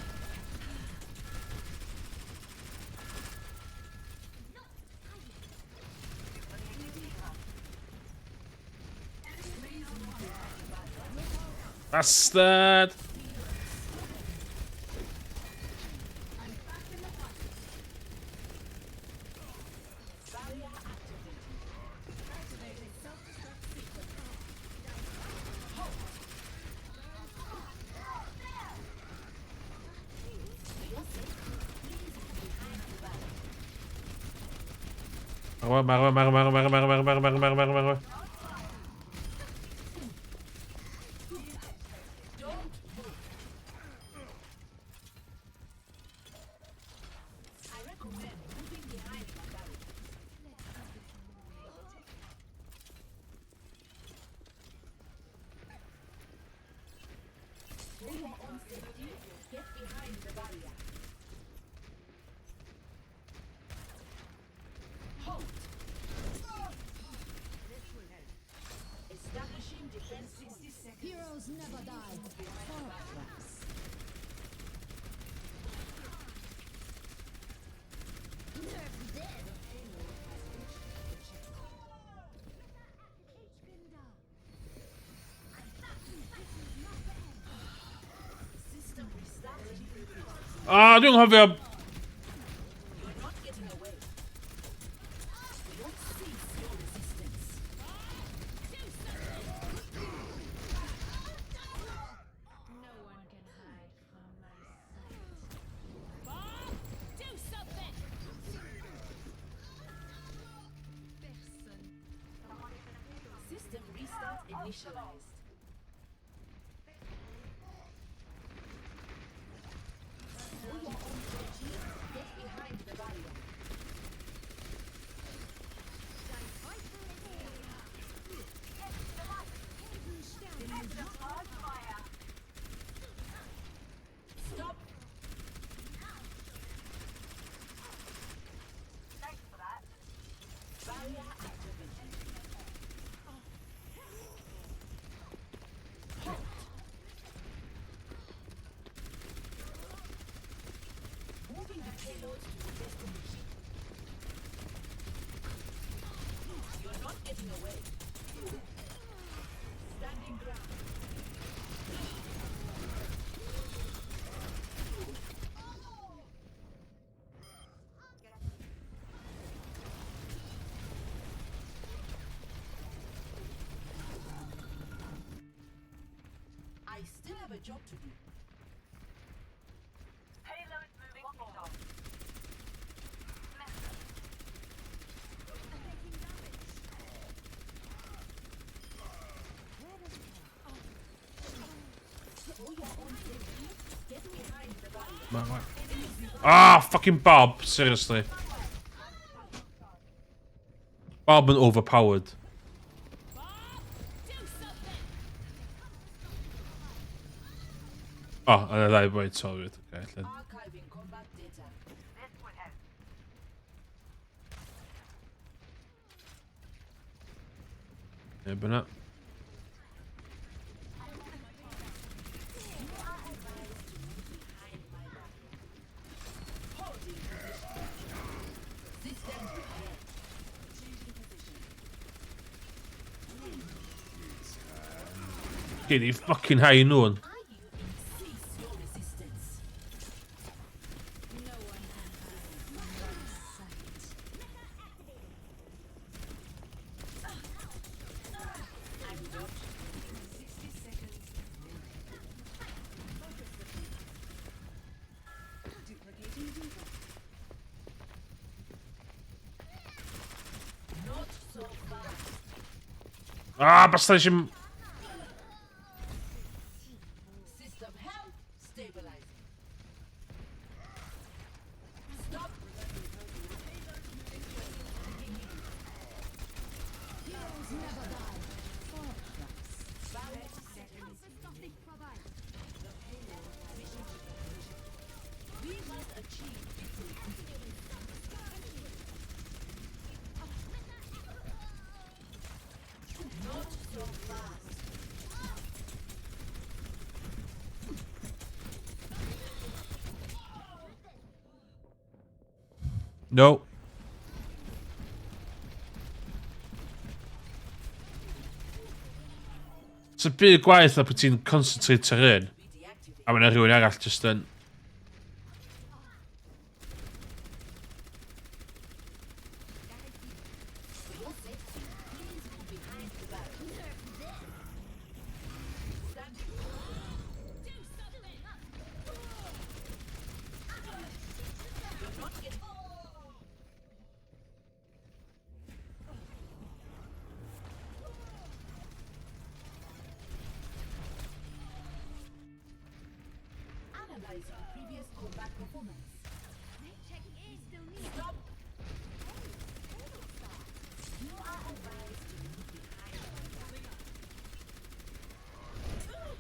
Bastard! Marwa. I recommend moving behind my barrier. For your own safety, get behind the barrier. Halt! Establishing defense 60 seconds. Heroes never die. System restarted. Ah, du har vi... You're not getting away. We don't cease your resistance. No one can hide from my sight. Bob, do something! System restart initialized. For your own safety, get behind the barrier. Stop! Barrier activated. Halt! Moving the payload to the destination. You're not getting away. Standing ground. I still have a job to do. Payload moving forward. For your own safety, get behind the barrier. Ah, fucking Bob. Seriously. Bob and overpowered. Oh, and I lied. Wait, sorry. Okay, then. Archiving combat data. This would help. Yeah, but not. Holding position. System prepared. Changing position. Giddy fucking how you knowing? Cease your resistance. No one can hide from my sight. I'm not. 60 seconds. Duplicating data. Not so fast. Ah, bastard. System health stabilizing. No. It's a bit gwaith a bod ti'n concentrate ar un. A mae yna rhywun arall just yn... Analyzing previous combat performance. Check is still needed. Stop. You are advised to leave behind.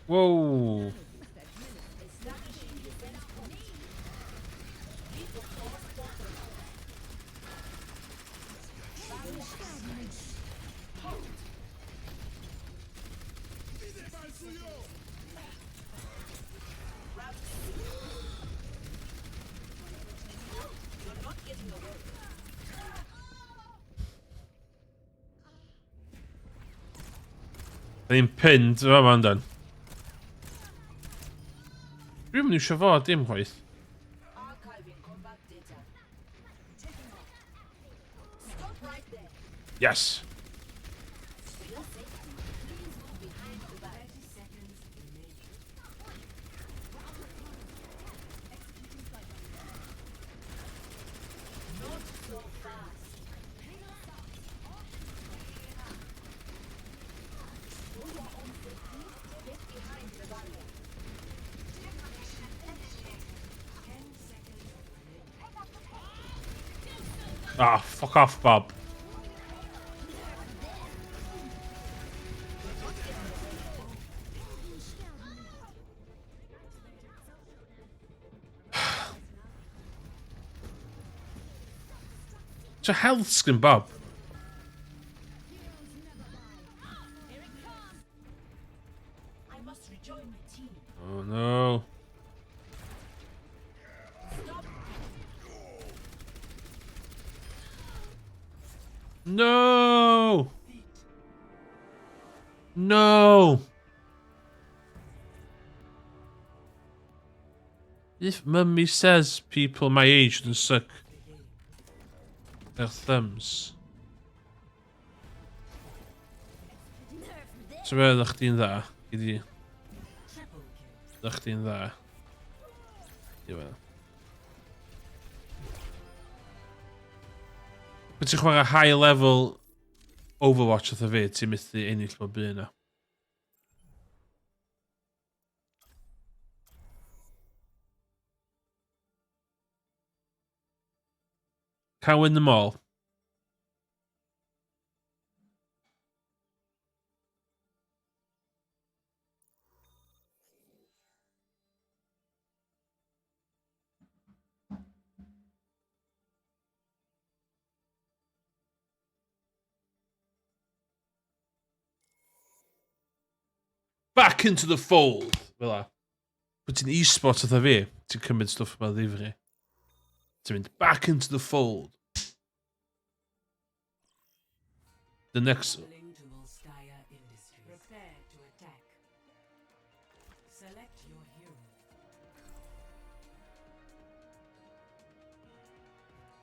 Whoa. Establishing defense point. Reinforce bottom. Ni'n pinned, o ma'n done. Dwi'n mynd i eisiau fod dim chwaith. Archiving combat data. Taking off. Stop right there. Yes. For your safety, please move behind the back. 30 seconds remaining. Not so fast. For your own safety, get behind the barrier. 10 seconds remaining. Ah, fuck off, Bob. It's a health skin, Bob. I must rejoin my team. Oh no. Stop. No. No. If mummy says people my age shouldn't suck their thumbs. So where ddech chi'n dda? Gyd i. Ddech chi'n dda. Ie wel. Wyt ti'n chwarae high level Overwatch oedd y fi, ti'n methu ennill bob un yna. Can't win them all. Back into the fold. Fel la. Pwy ti'n e-sport oedd y fi, ti'n cymryd stwff yma ddifri. Ti'n mynd back into the fold. The next... Traveling to Volskaya Industries. Prepare to attack. Select your hero.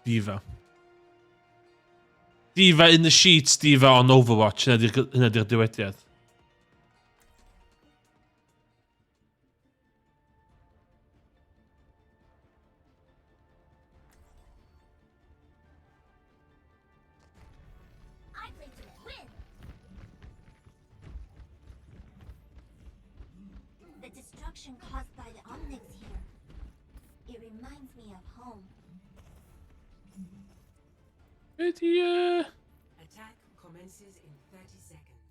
Diva. Diva in the sheets, Diva on Overwatch. Hynna di'r dywediad. I play to win. The destruction caused by the Omnics here. It reminds me of home. Attack commences in 30 seconds.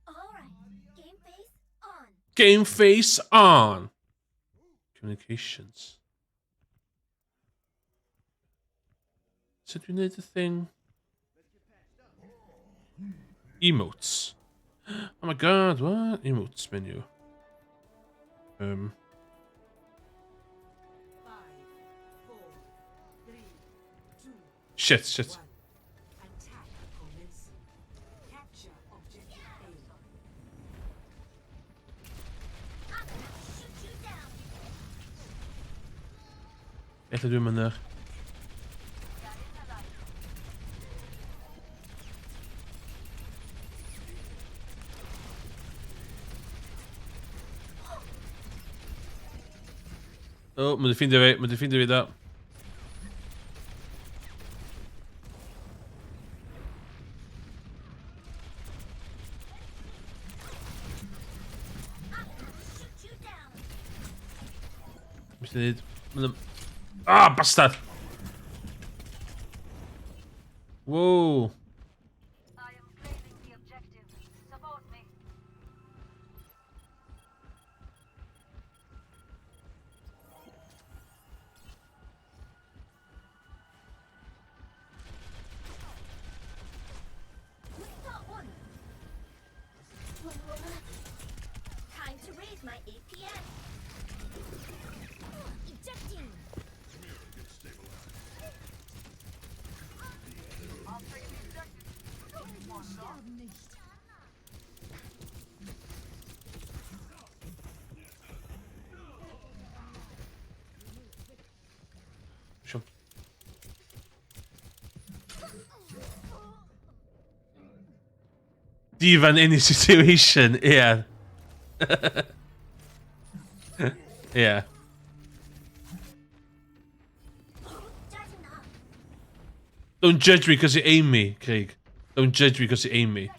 Alright, game face on. Game face on. Communications. said we need a thing. Emotes. Oh my god, what? Emotes menu. 5, 4, 3, 2, Shit. 1. Attack commencing. Capture objective A. I'm gonna shoot you down. Echt te doen, meneer. Oh, moet de vrienden weer daar. Shoot you down. Misschien niet. Ah, bastard! Wow. I am claiming the objective. Support me. Who's got one? Time to raise my APM. Ejecting. Schon. Diva in any situation, yeah. Yeah. Charging up. Don't judge me because you aim me, Craig. Don't judge me because you aim me.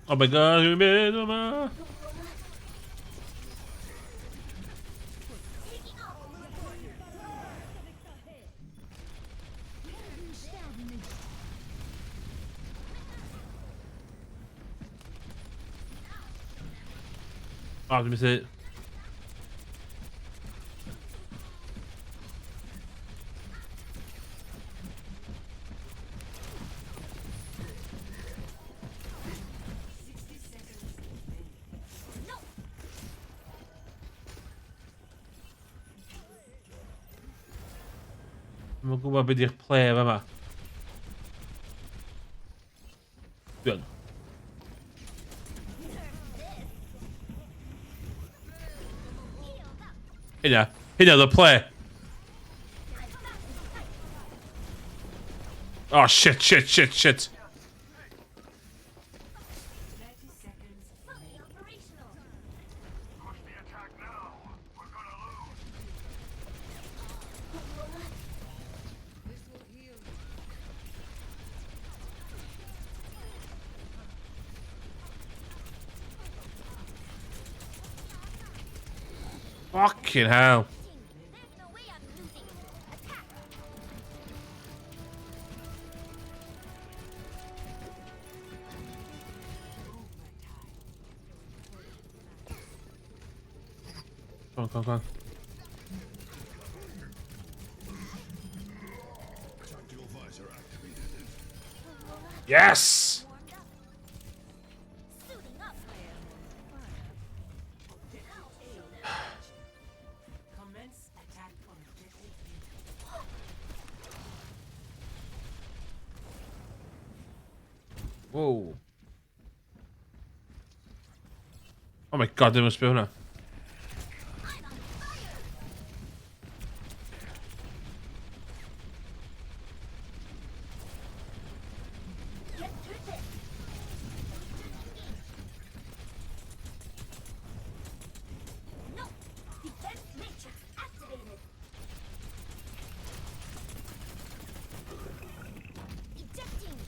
Oh my god, you made it, man. Ah, let me see it. Mae'n gwybod beth yw'r play yma. Dwi'n. Hynna oedd y play. Oh shit. 30 seconds. Fully operational. Push the attack now. We're gonna lose. This will heal you. Fucking hell. There's no way I'm losing. Attack. Come on. Tactical visor activated. Yes! Warmed up. Suiting up. Commence attack on objective B. Whoa. Oh my god, det måste spela. I'm on fire. Get through this.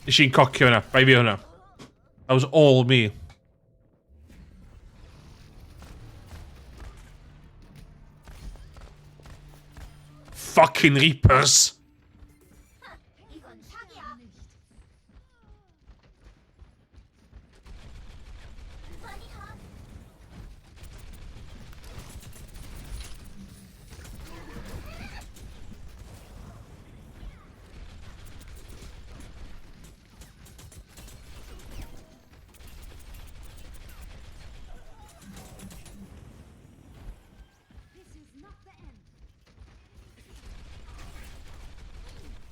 Nes i'n cocio hwnna. Bai fi hwnna. That was all me. Fucking Reapers. 이건 사기야. Funny, huh?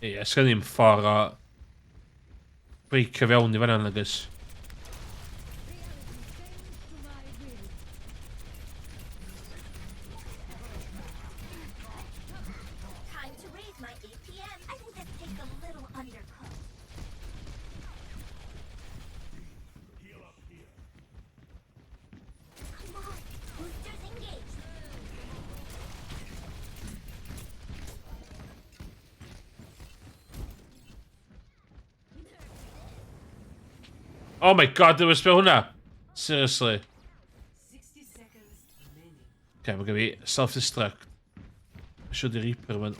Ie, sgan i'n ffordd o breicio fewn i fan'na nagos. Time to raise my APM. I think this takes a little undercooked. Come on, boosters engaged. Oh my god, dwi'n sbio hwnna. Seriously. 60 seconds remaining. Okay, mae gen fi self-destruct. Siwr di Reaper man.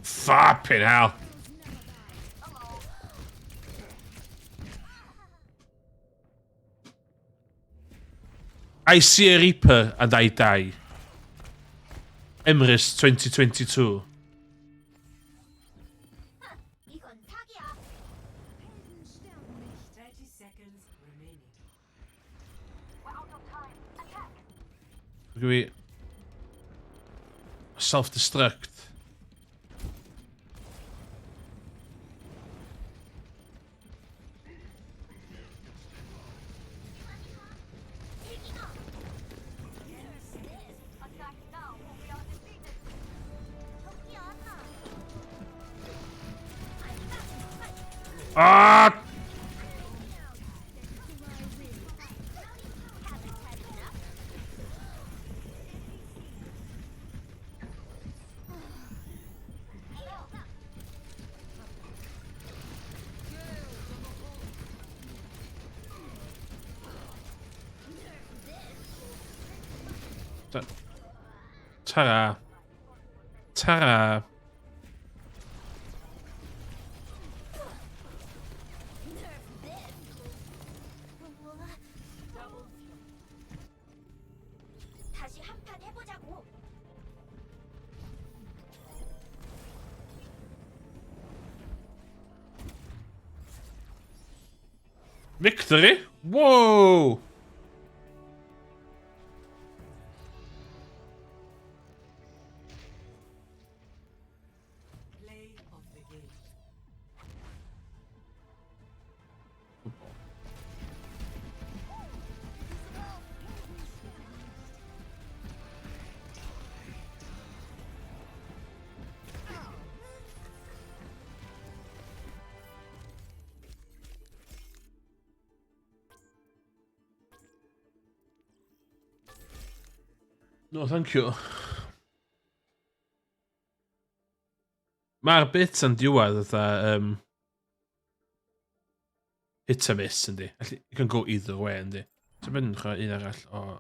Flipping hell. I see a Reaper and I die. Emrys 2022. 이건 사기야. 30 seconds remaining. We're out of time. Attack. Mae gen fi self-destruct. Taking off. Attack now. We are defeated. Tokiana. I'm back. Ah! Haven't had enough. Ta-ra. Ta-ra. 다시 한판 해보자고. Victory? Whoa! Play of the game. No, thank you. Mae'r bit yn diwedd fatha hit a miss yndi. You can go either way yndi. So mynd un arall o...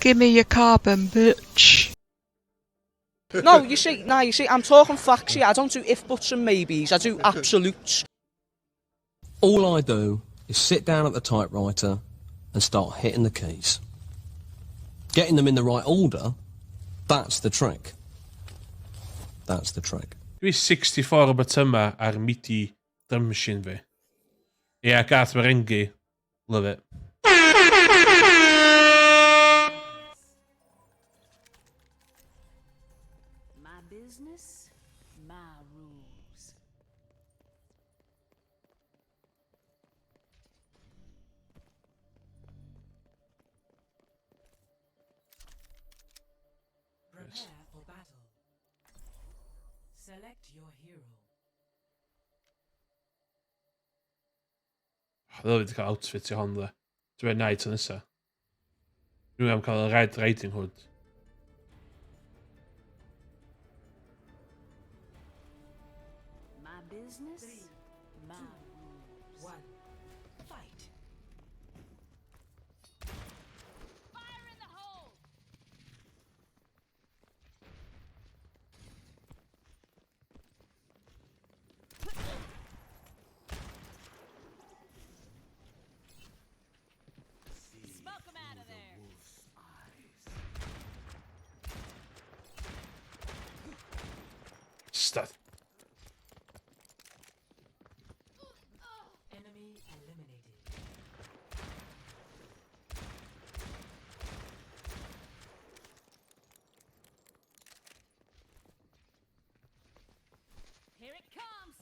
Give me your carbon, bitch. No, you see, I'm talking facts here. I don't do if, buts and maybes. I do absolutes. All I do is sit down at the typewriter and start hitting the keys. Getting them in the right order, that's the trick. That's the trick. Dwi 64 o batyma ar MIDI drum machine fi. Yeah, Garth Marenghi. Love it. My business, my rules. Prepare for battle. Select your hero. Ddyl fi wedi cael outfit i hon dda. Dwi'n night yn nesa. Dwi'n am cael y Red Riding Hood. My business, my rules. One. Fight. Fire in the hole! Smoke 'em out of there! Stad. Enemy eliminated. Here it comes!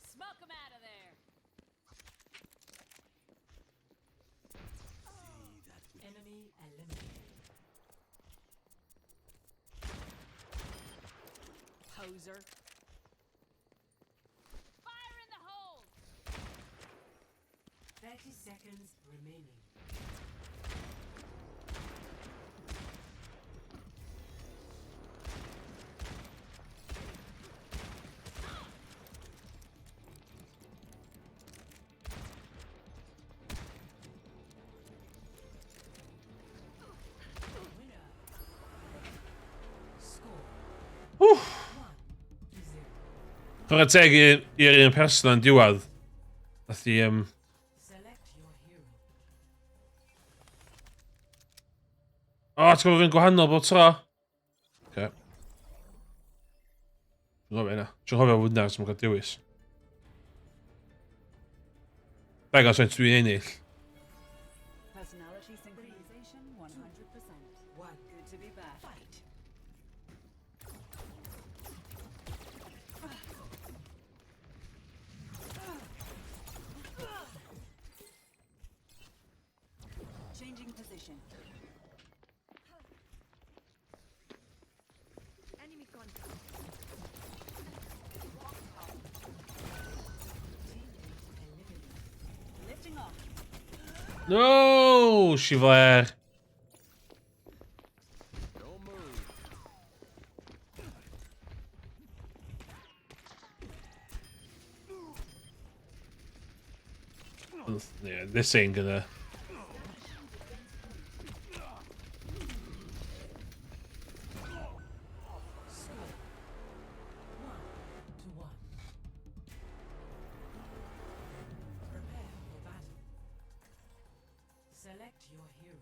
Smoke 'em out of there! Enemy eliminated. Poser. Fire in the hole! 30 seconds remaining. Winner. Score. Whew. 1-0. Chwarae teg i'r un person yn diwedd. Nath i, Select your hero. O, ti'n gwybod fi'n gwahanol bod tro? Oce. Dwi'n gwybod yna. Dwi'n hofio fod yna, sy'n mwyn cael dewis. Beg os dwi'n ennill. Personality synchronization 100%. One. Good to be back. Fight. Changing position. Enemy contact. Lifting off. No, Chivler. Yeah, this ain't gonna. Score. 1-1. Prepare for battle. Select your hero.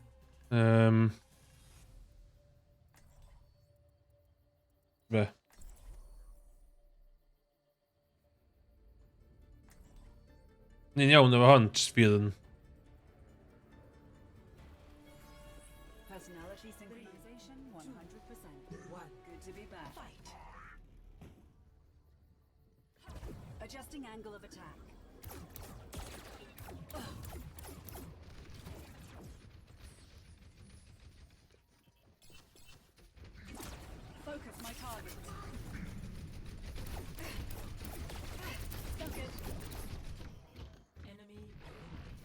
Be. Ni'n iawn efo hon, jyst fydd yn... Personality synchronization 100%. One. Good to be back. Fight. Adjusting angle of attack. Focus my target. Stuck it. Enemy eliminated.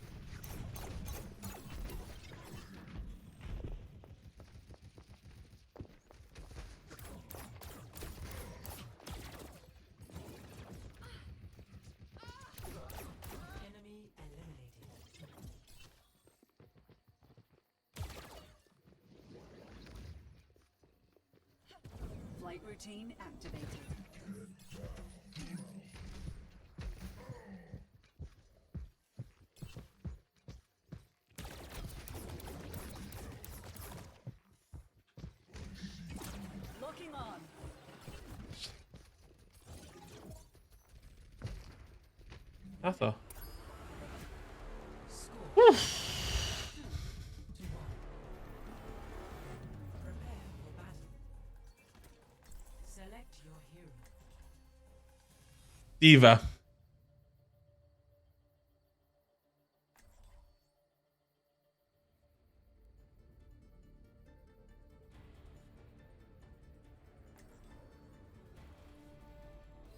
Enemy eliminated. Flight Break routine activated. Locking on. Arthur. Score. 2-1. Prepare for battle. Select your hero. Diva.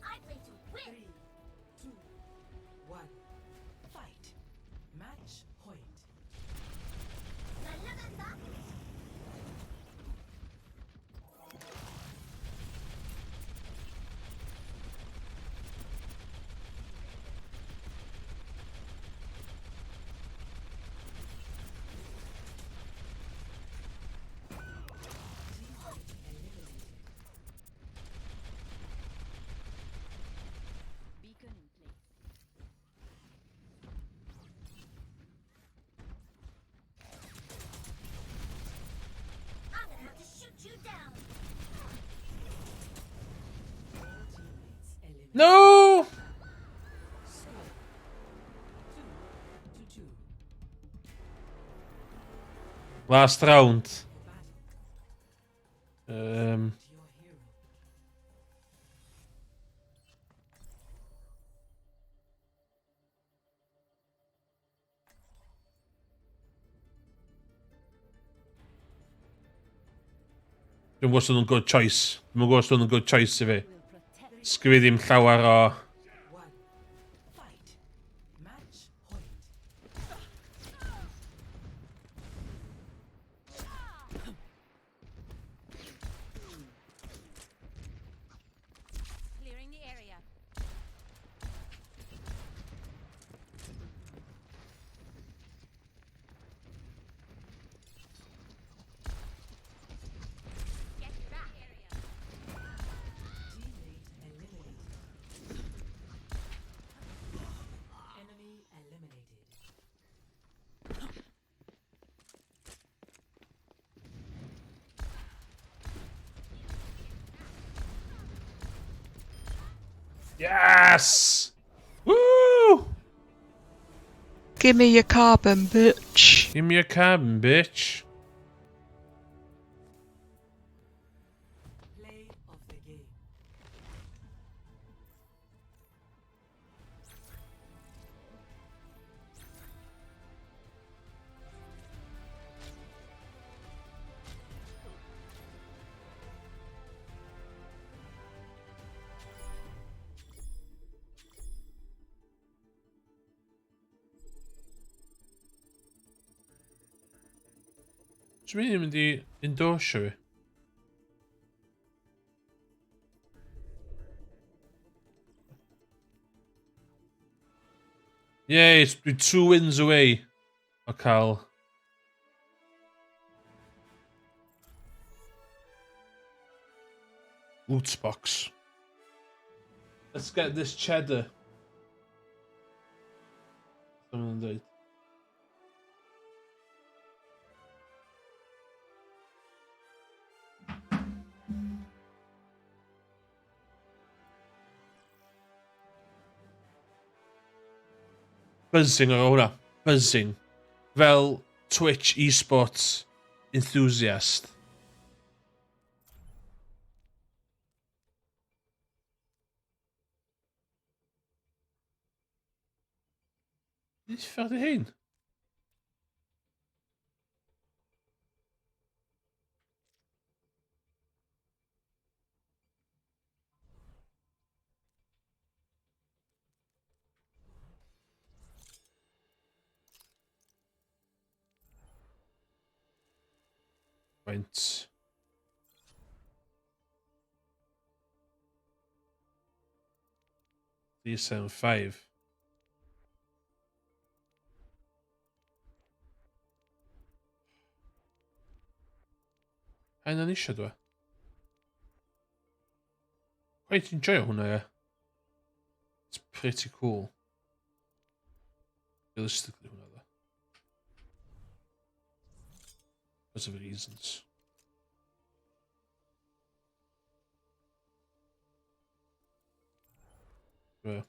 I play to win. 3, 2, 1. Fight. Match point. 날라간다. Beacon in place. I'm gonna have to shoot you down. All teammates eliminated. No! Score. 2-2. Last round. For battle. Um, To your hero. Dwi'n gwybod os ydyn nhw'n good choice. Dwi'n gwybod os ydyn nhw'n good choice i fi. Will protect. Sgwyd ddim llawer o... 1. Fight. Match point. Clearing the area. Get back. Teammate eliminated. Enemy eliminated. Yes! Woo! Give me your carbon, bitch. Give me your carbon, bitch. Play of the game. Dwi'n mynd i endorsio fi. Yay, dwi'n 2 wins away o cael... loot box. Let's get this cheddar. Someone dweud. Buzzing ar hwnna. Buzzing. Fel Twitch esports enthusiast. Is verder heen? Point. D75. Aynen iş adı. Quite enjoy hwnna, ie. It's pretty cool. Realistically, hwnna, dda. Because of reasons. Yeah.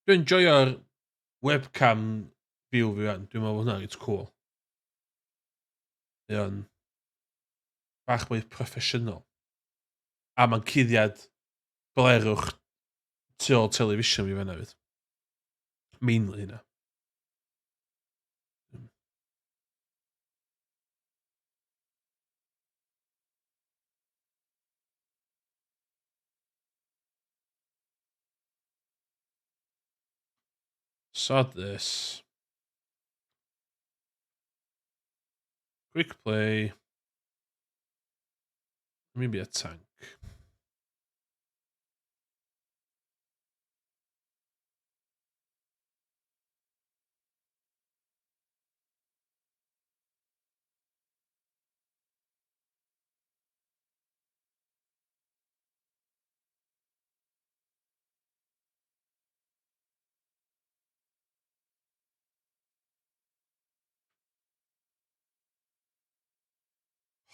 Dwi'n enjoyo'r webcam view fi fan. Dwi'n meddwl hwnna, it's cool. Mae o'n bach mwy proffesiynol. A mae'n cuddiad blerwch tu ôl television fi fan hefyd. Mainly hynna. Sod this. Quick play. Maybe a tank.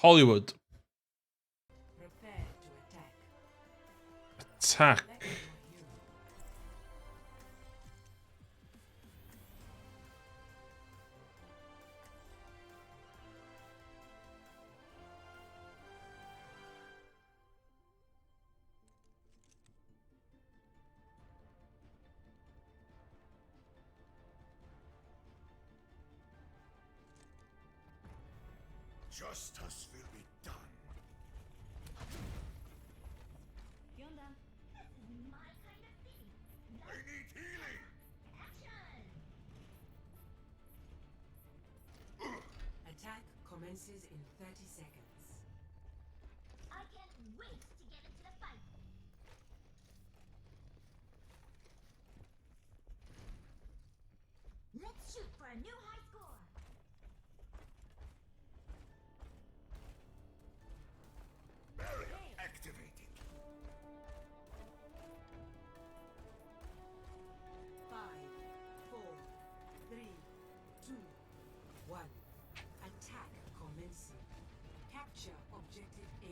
Hollywood. Prepare to attack. Attack. Select your hero. Justice will be done. I need healing. Attack commences in 30 seconds. I can't wait to get into the fight. Let's shoot for a new high score. Barrier activated. 5, 4, 3, 2, 1. Attack commencing. Capture objective A.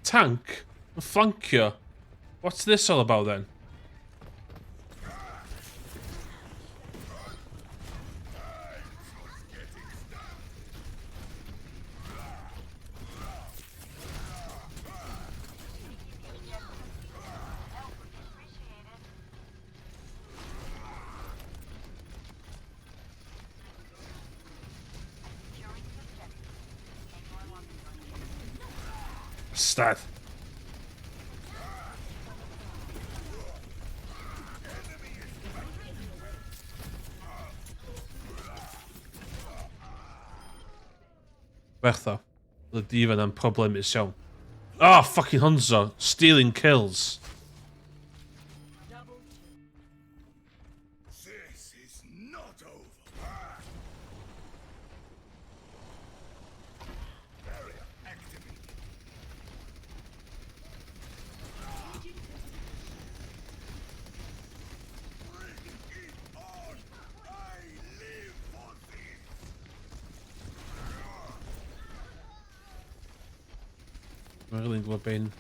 Tank? Flank. What's this all about then? Stat. Bertha. The divan and problem itself. Ah, fucking Hanzo. Stealing kills. This is not over. Barrier activated. Bring it on! I live for this! Marilyn Globin.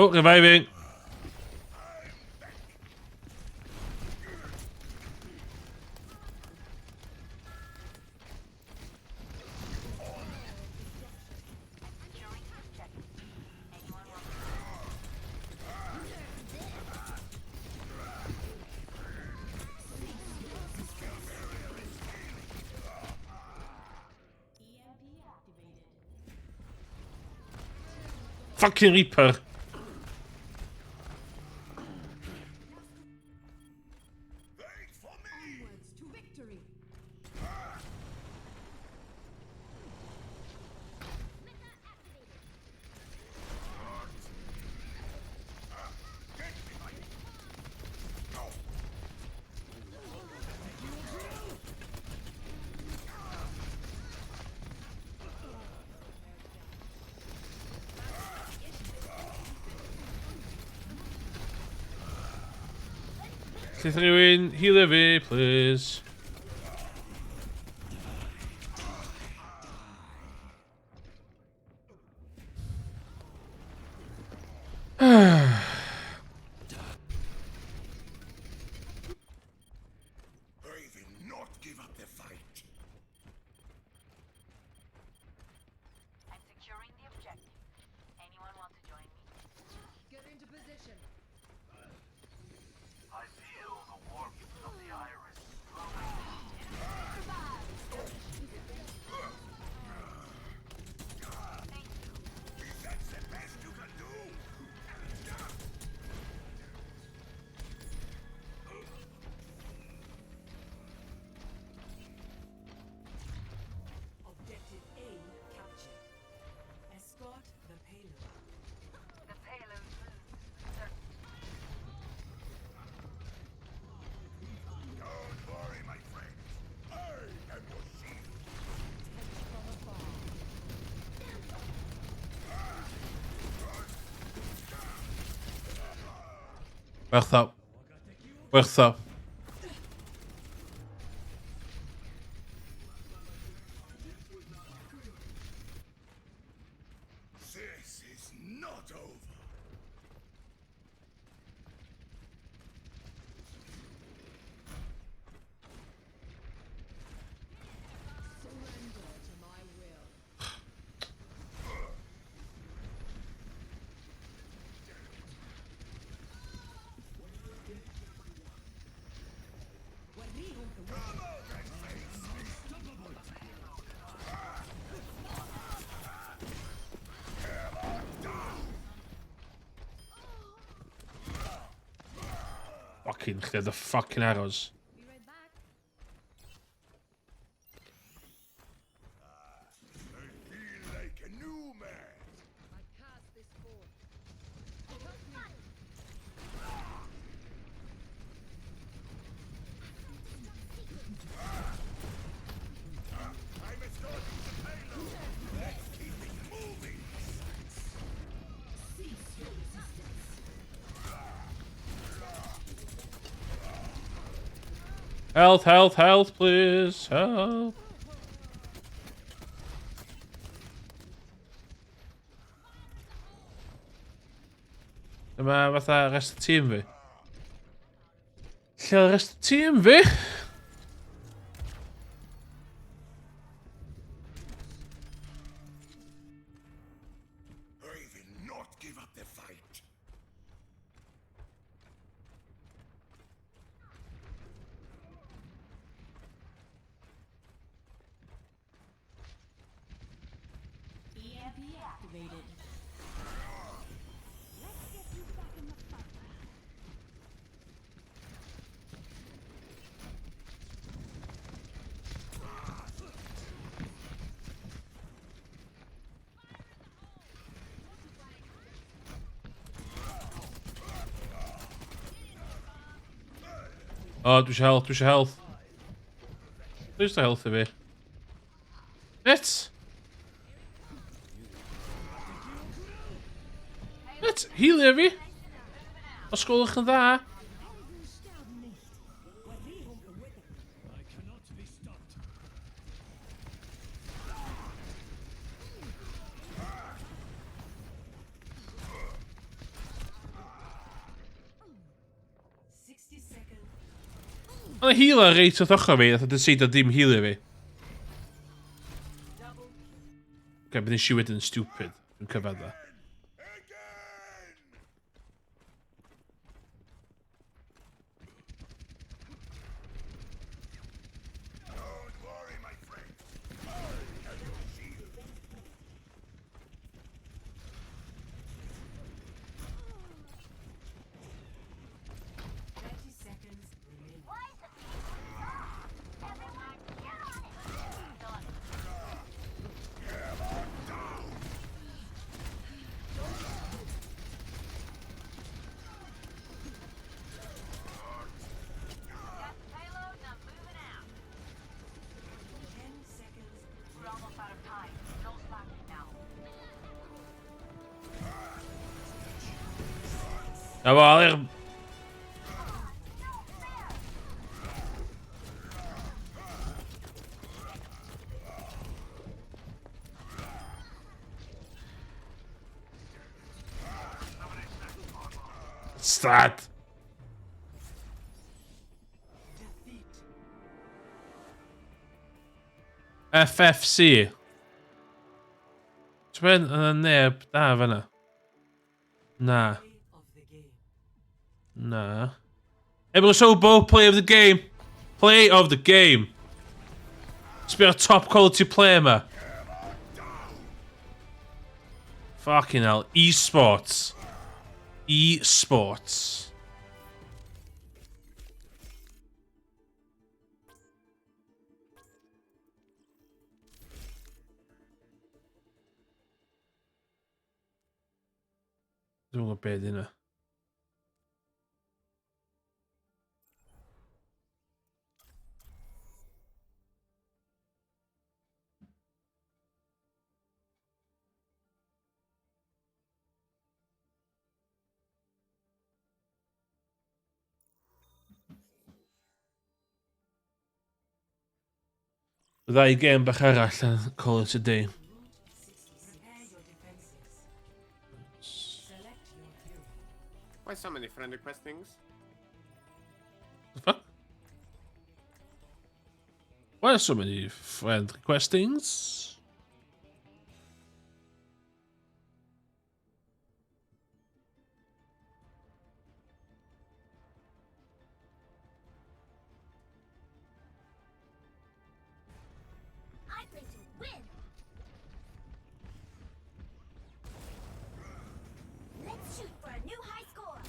Oh, reviving. Fucking Reaper. Wait for me! Onwards to victory. Llyth rhywun healer fi, please. I will not give up the fight. I'm securing the objective. Anyone want to join me? Get into position. I feel the warmth of the iris. That's the best you can do. Objective A captured. Escort the payload. The payload Don't worry, my friends. I am your shield. Wacht up. Wacht up. This is not over. Surrender to my will. Fucking, the fucking arrows. Be right back. I feel like a new man. I cast this forth. I'm escorting the payload. Let's keep it moving. Health, health, health, please. Help. Maar fatha rest y tîm fi. Lle rest y tîm fi? I will not give up the fight. EMP activated. Let's get you back in the fight. Oh, doe je health, doe je health. Doe is de health er weer. Net! Net, heal even. Wat schuldig gedaan? Oedd y healer reit wrth ochr fi, nath o decide dim healer fi. Okay, bydd eisiau wedyn stupid yn cyfad dda. Don't worry, my friend. 30 seconds remaining. Na wel, i'r... Stad. FFC. Ti'n yn neb da fyna? Na. Of the game. Nah. Able Sobo, play of the game. Play of the game. It's been a top quality player, ma. Fucking hell. Esports. Esports. Dwi'n gwybod beth yna. Byddai gêm bach arall yn call it a day. Prepare your defenses. Select your hero. Why so many friend request things? The fuck? Why are so many friend requestings? I play to win. Let's shoot for a new high score.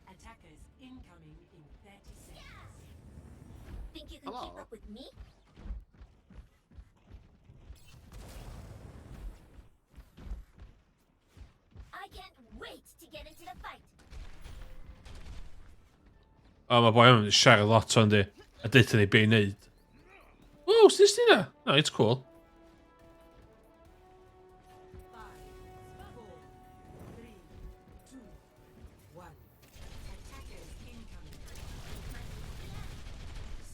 Attackers incoming in 30 seconds. Think you can Hello. keep up with me? I can't wait to get into the fight. O, mae boi yn siarad lot o'n di. A deutha ni be i wneud. O, stis di na? No, it's cool. 5, 4, 3, 2, 1. Attackers incoming.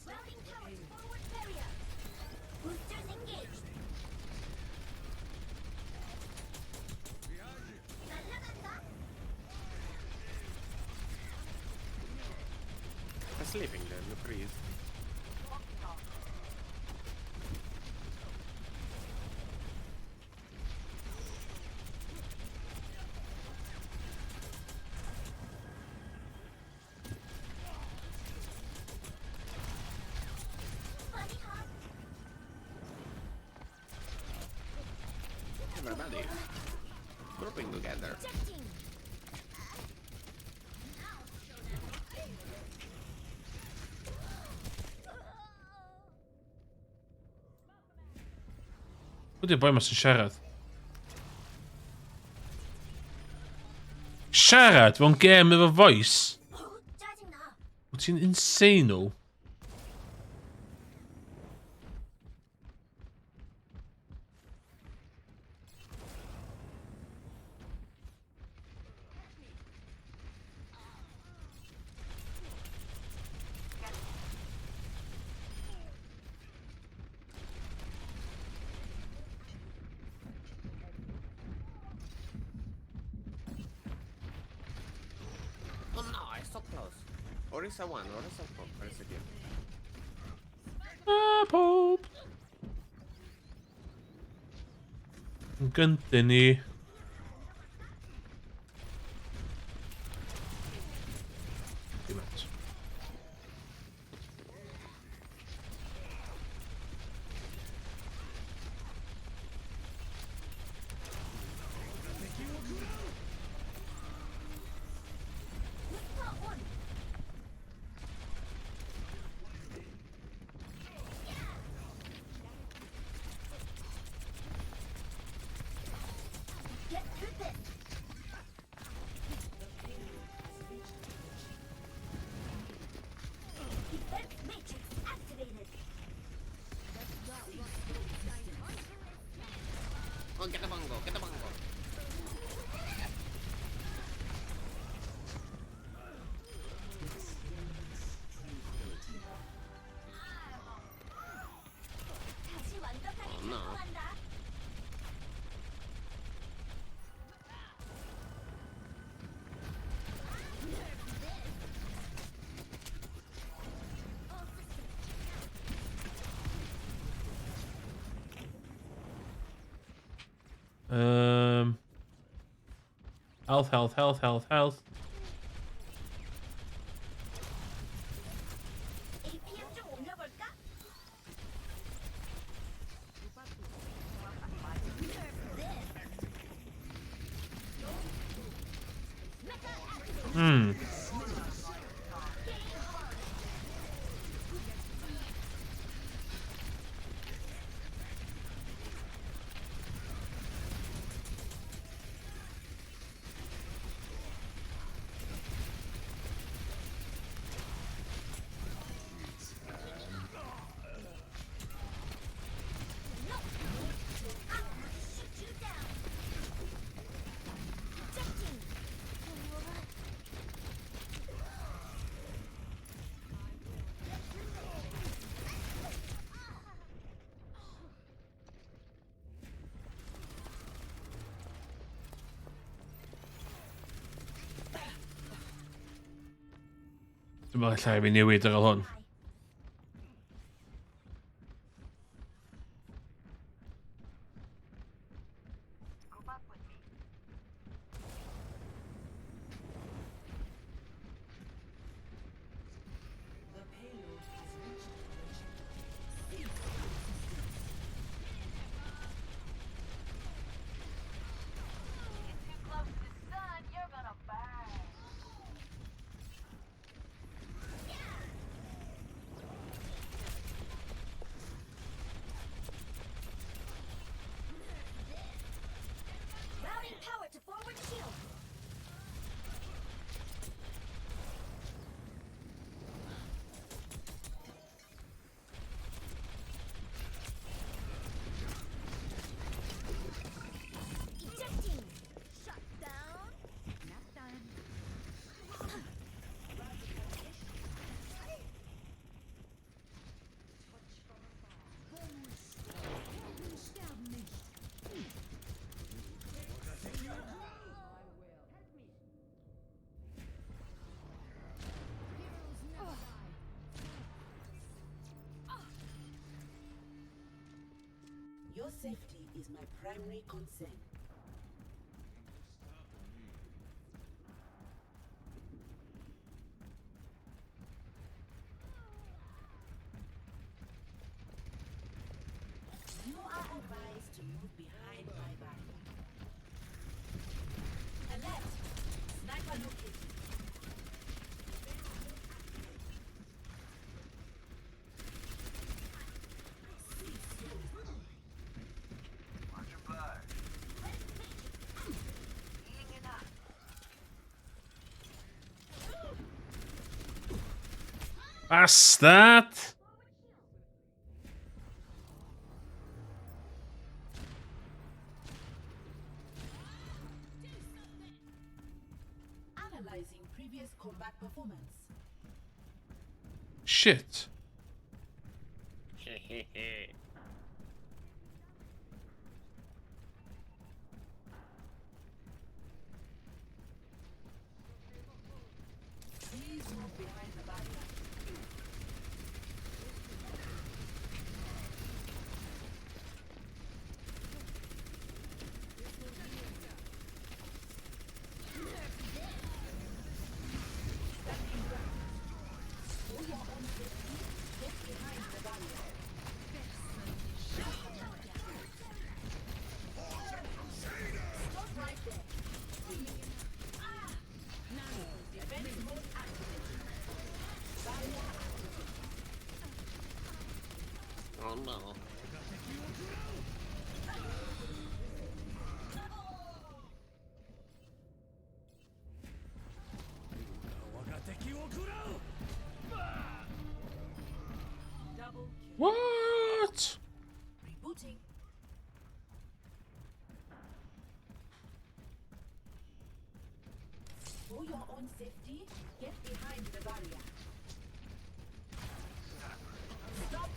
Routing towards forward barrier. Boosters engaged. 날라간다. I'm sleeping there, no freeze. Buddy hop. Everybody. Grouping together. Protecting. Pwy di'r boi mas yn siarad? Siarad mewn gêm efo voice? 짜증나. Wyt ti'n insane o? close. Orisa 1, Orisa 4, parece que. Pope. Continue. Too much. Get through this. Defense matrix activated. Oh, get the bongo, get the bongo. 다시 완벽하게 Oh, no. 작동한다. Health. APM 좀 올려볼까? Hmm. Shoot you down. Ejecting. Dwi'n meddwl allai fi newid ar ôl hwn. The payload has reached Routing power to forward shield. Ejecting. Shut down. Not done. Your safety is my primary concern. You are advised to move behind my back. Alert. Sniper located. Watch your back. Bastard! Analyzing previous combat performance. Shit. Please For your own safety, get behind the barrier. Stop.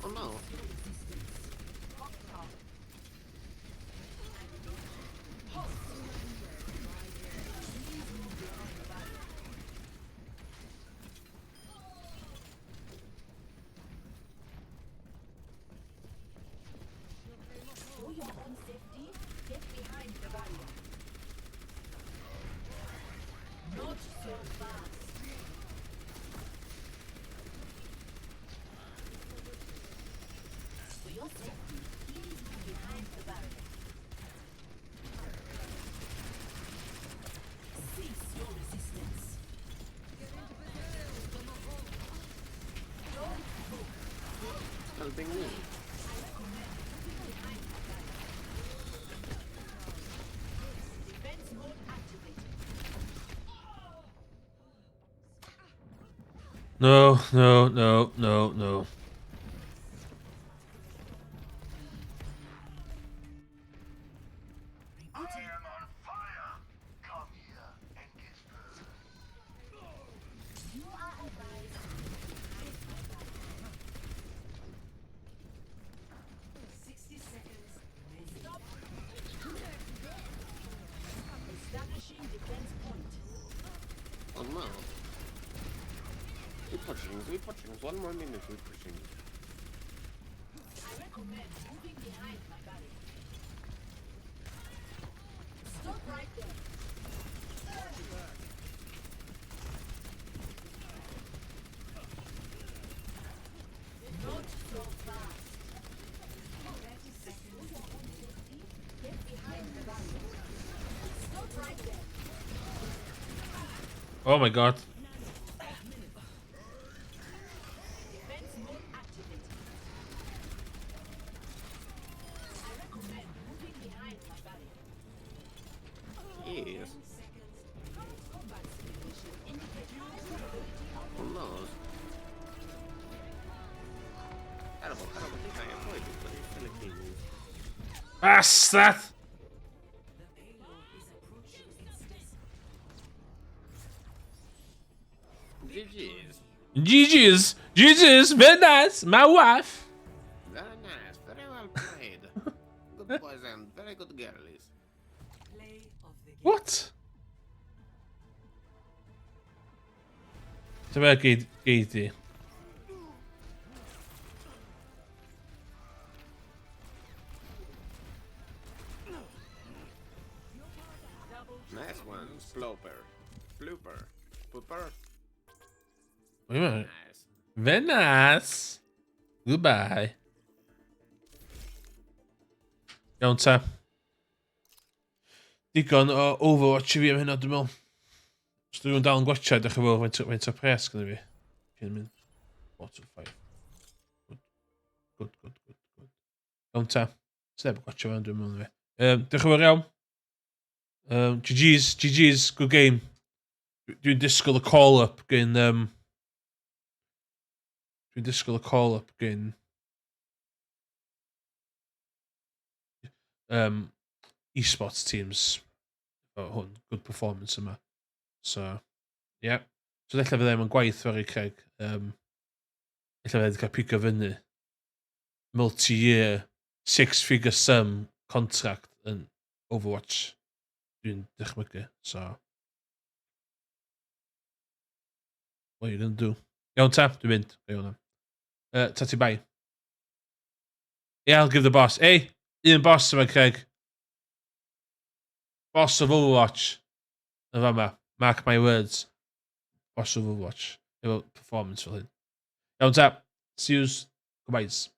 Oh no. For your own safety, get behind the barrier. Not so fast. For your safety, please move behind the barrier. Cease your resistance. Helping me. Defense mode activated. No, no, no, no, no. I am on fire. Come here and get burned. You are advised to hide my barrier. 60 seconds. Stop. Establishing defense point. Oh no. We're pushing. 1 more minute, we're pushing. I recommend moving behind my barrier. Stop right there. Not so fast. 30 seconds. Get behind the barrier. Stop right there. Oh my god. Defense mode activated. I recommend moving behind my barrier. Yes. Combat simulation indicates probability of Who knows? I don't think I avoided it, but it's still a kill me. Ah, stat! The payload is approaching its destination. GG's. GG's! GG's! Very nice! My wife! Very nice. Very well played. Good boys and very good girlies. Play of the game. What? Це Katie. Nice one. Sploper. Flooper. Pooper. Wait a minute. Nice. Very nice. Goodbye. Iawn ta. Digon o Overwatch i fi am hynna, dwi'n meddwl. Os dwi'n dal yn gwachio, dech chi fawr, faint o pres gyda fi. Cyn mynd. 4-5. Good. Iawn ta. Sneb yn gwachio fan, dwi'n meddwl fi. Dech chi fawr iawn. GG's, good game. Dwi'n disgwyl y call-up gyn... Dwi'n disgwyl y call-up gyn... esports teams. Hwn, good performance yma. So, yeah. So, ddella fe ddim yn gwaith fawr i Craig. Ella fe wedi cael pigo fyny. Multi-year, 6-figure sum contract yn Overwatch. Dwi'n dychmygu, so... What are you going to do? Iawn ta, dwi'n mynd. Iawn. Ta ti bai. Yeah, I'll give the boss. Hey, un boss yma, Craig. Boss of Overwatch. Yn fama. Mark my words. Boss of Overwatch. Efo performance fel hyn. Iawn ta. See yous. Goodbyes.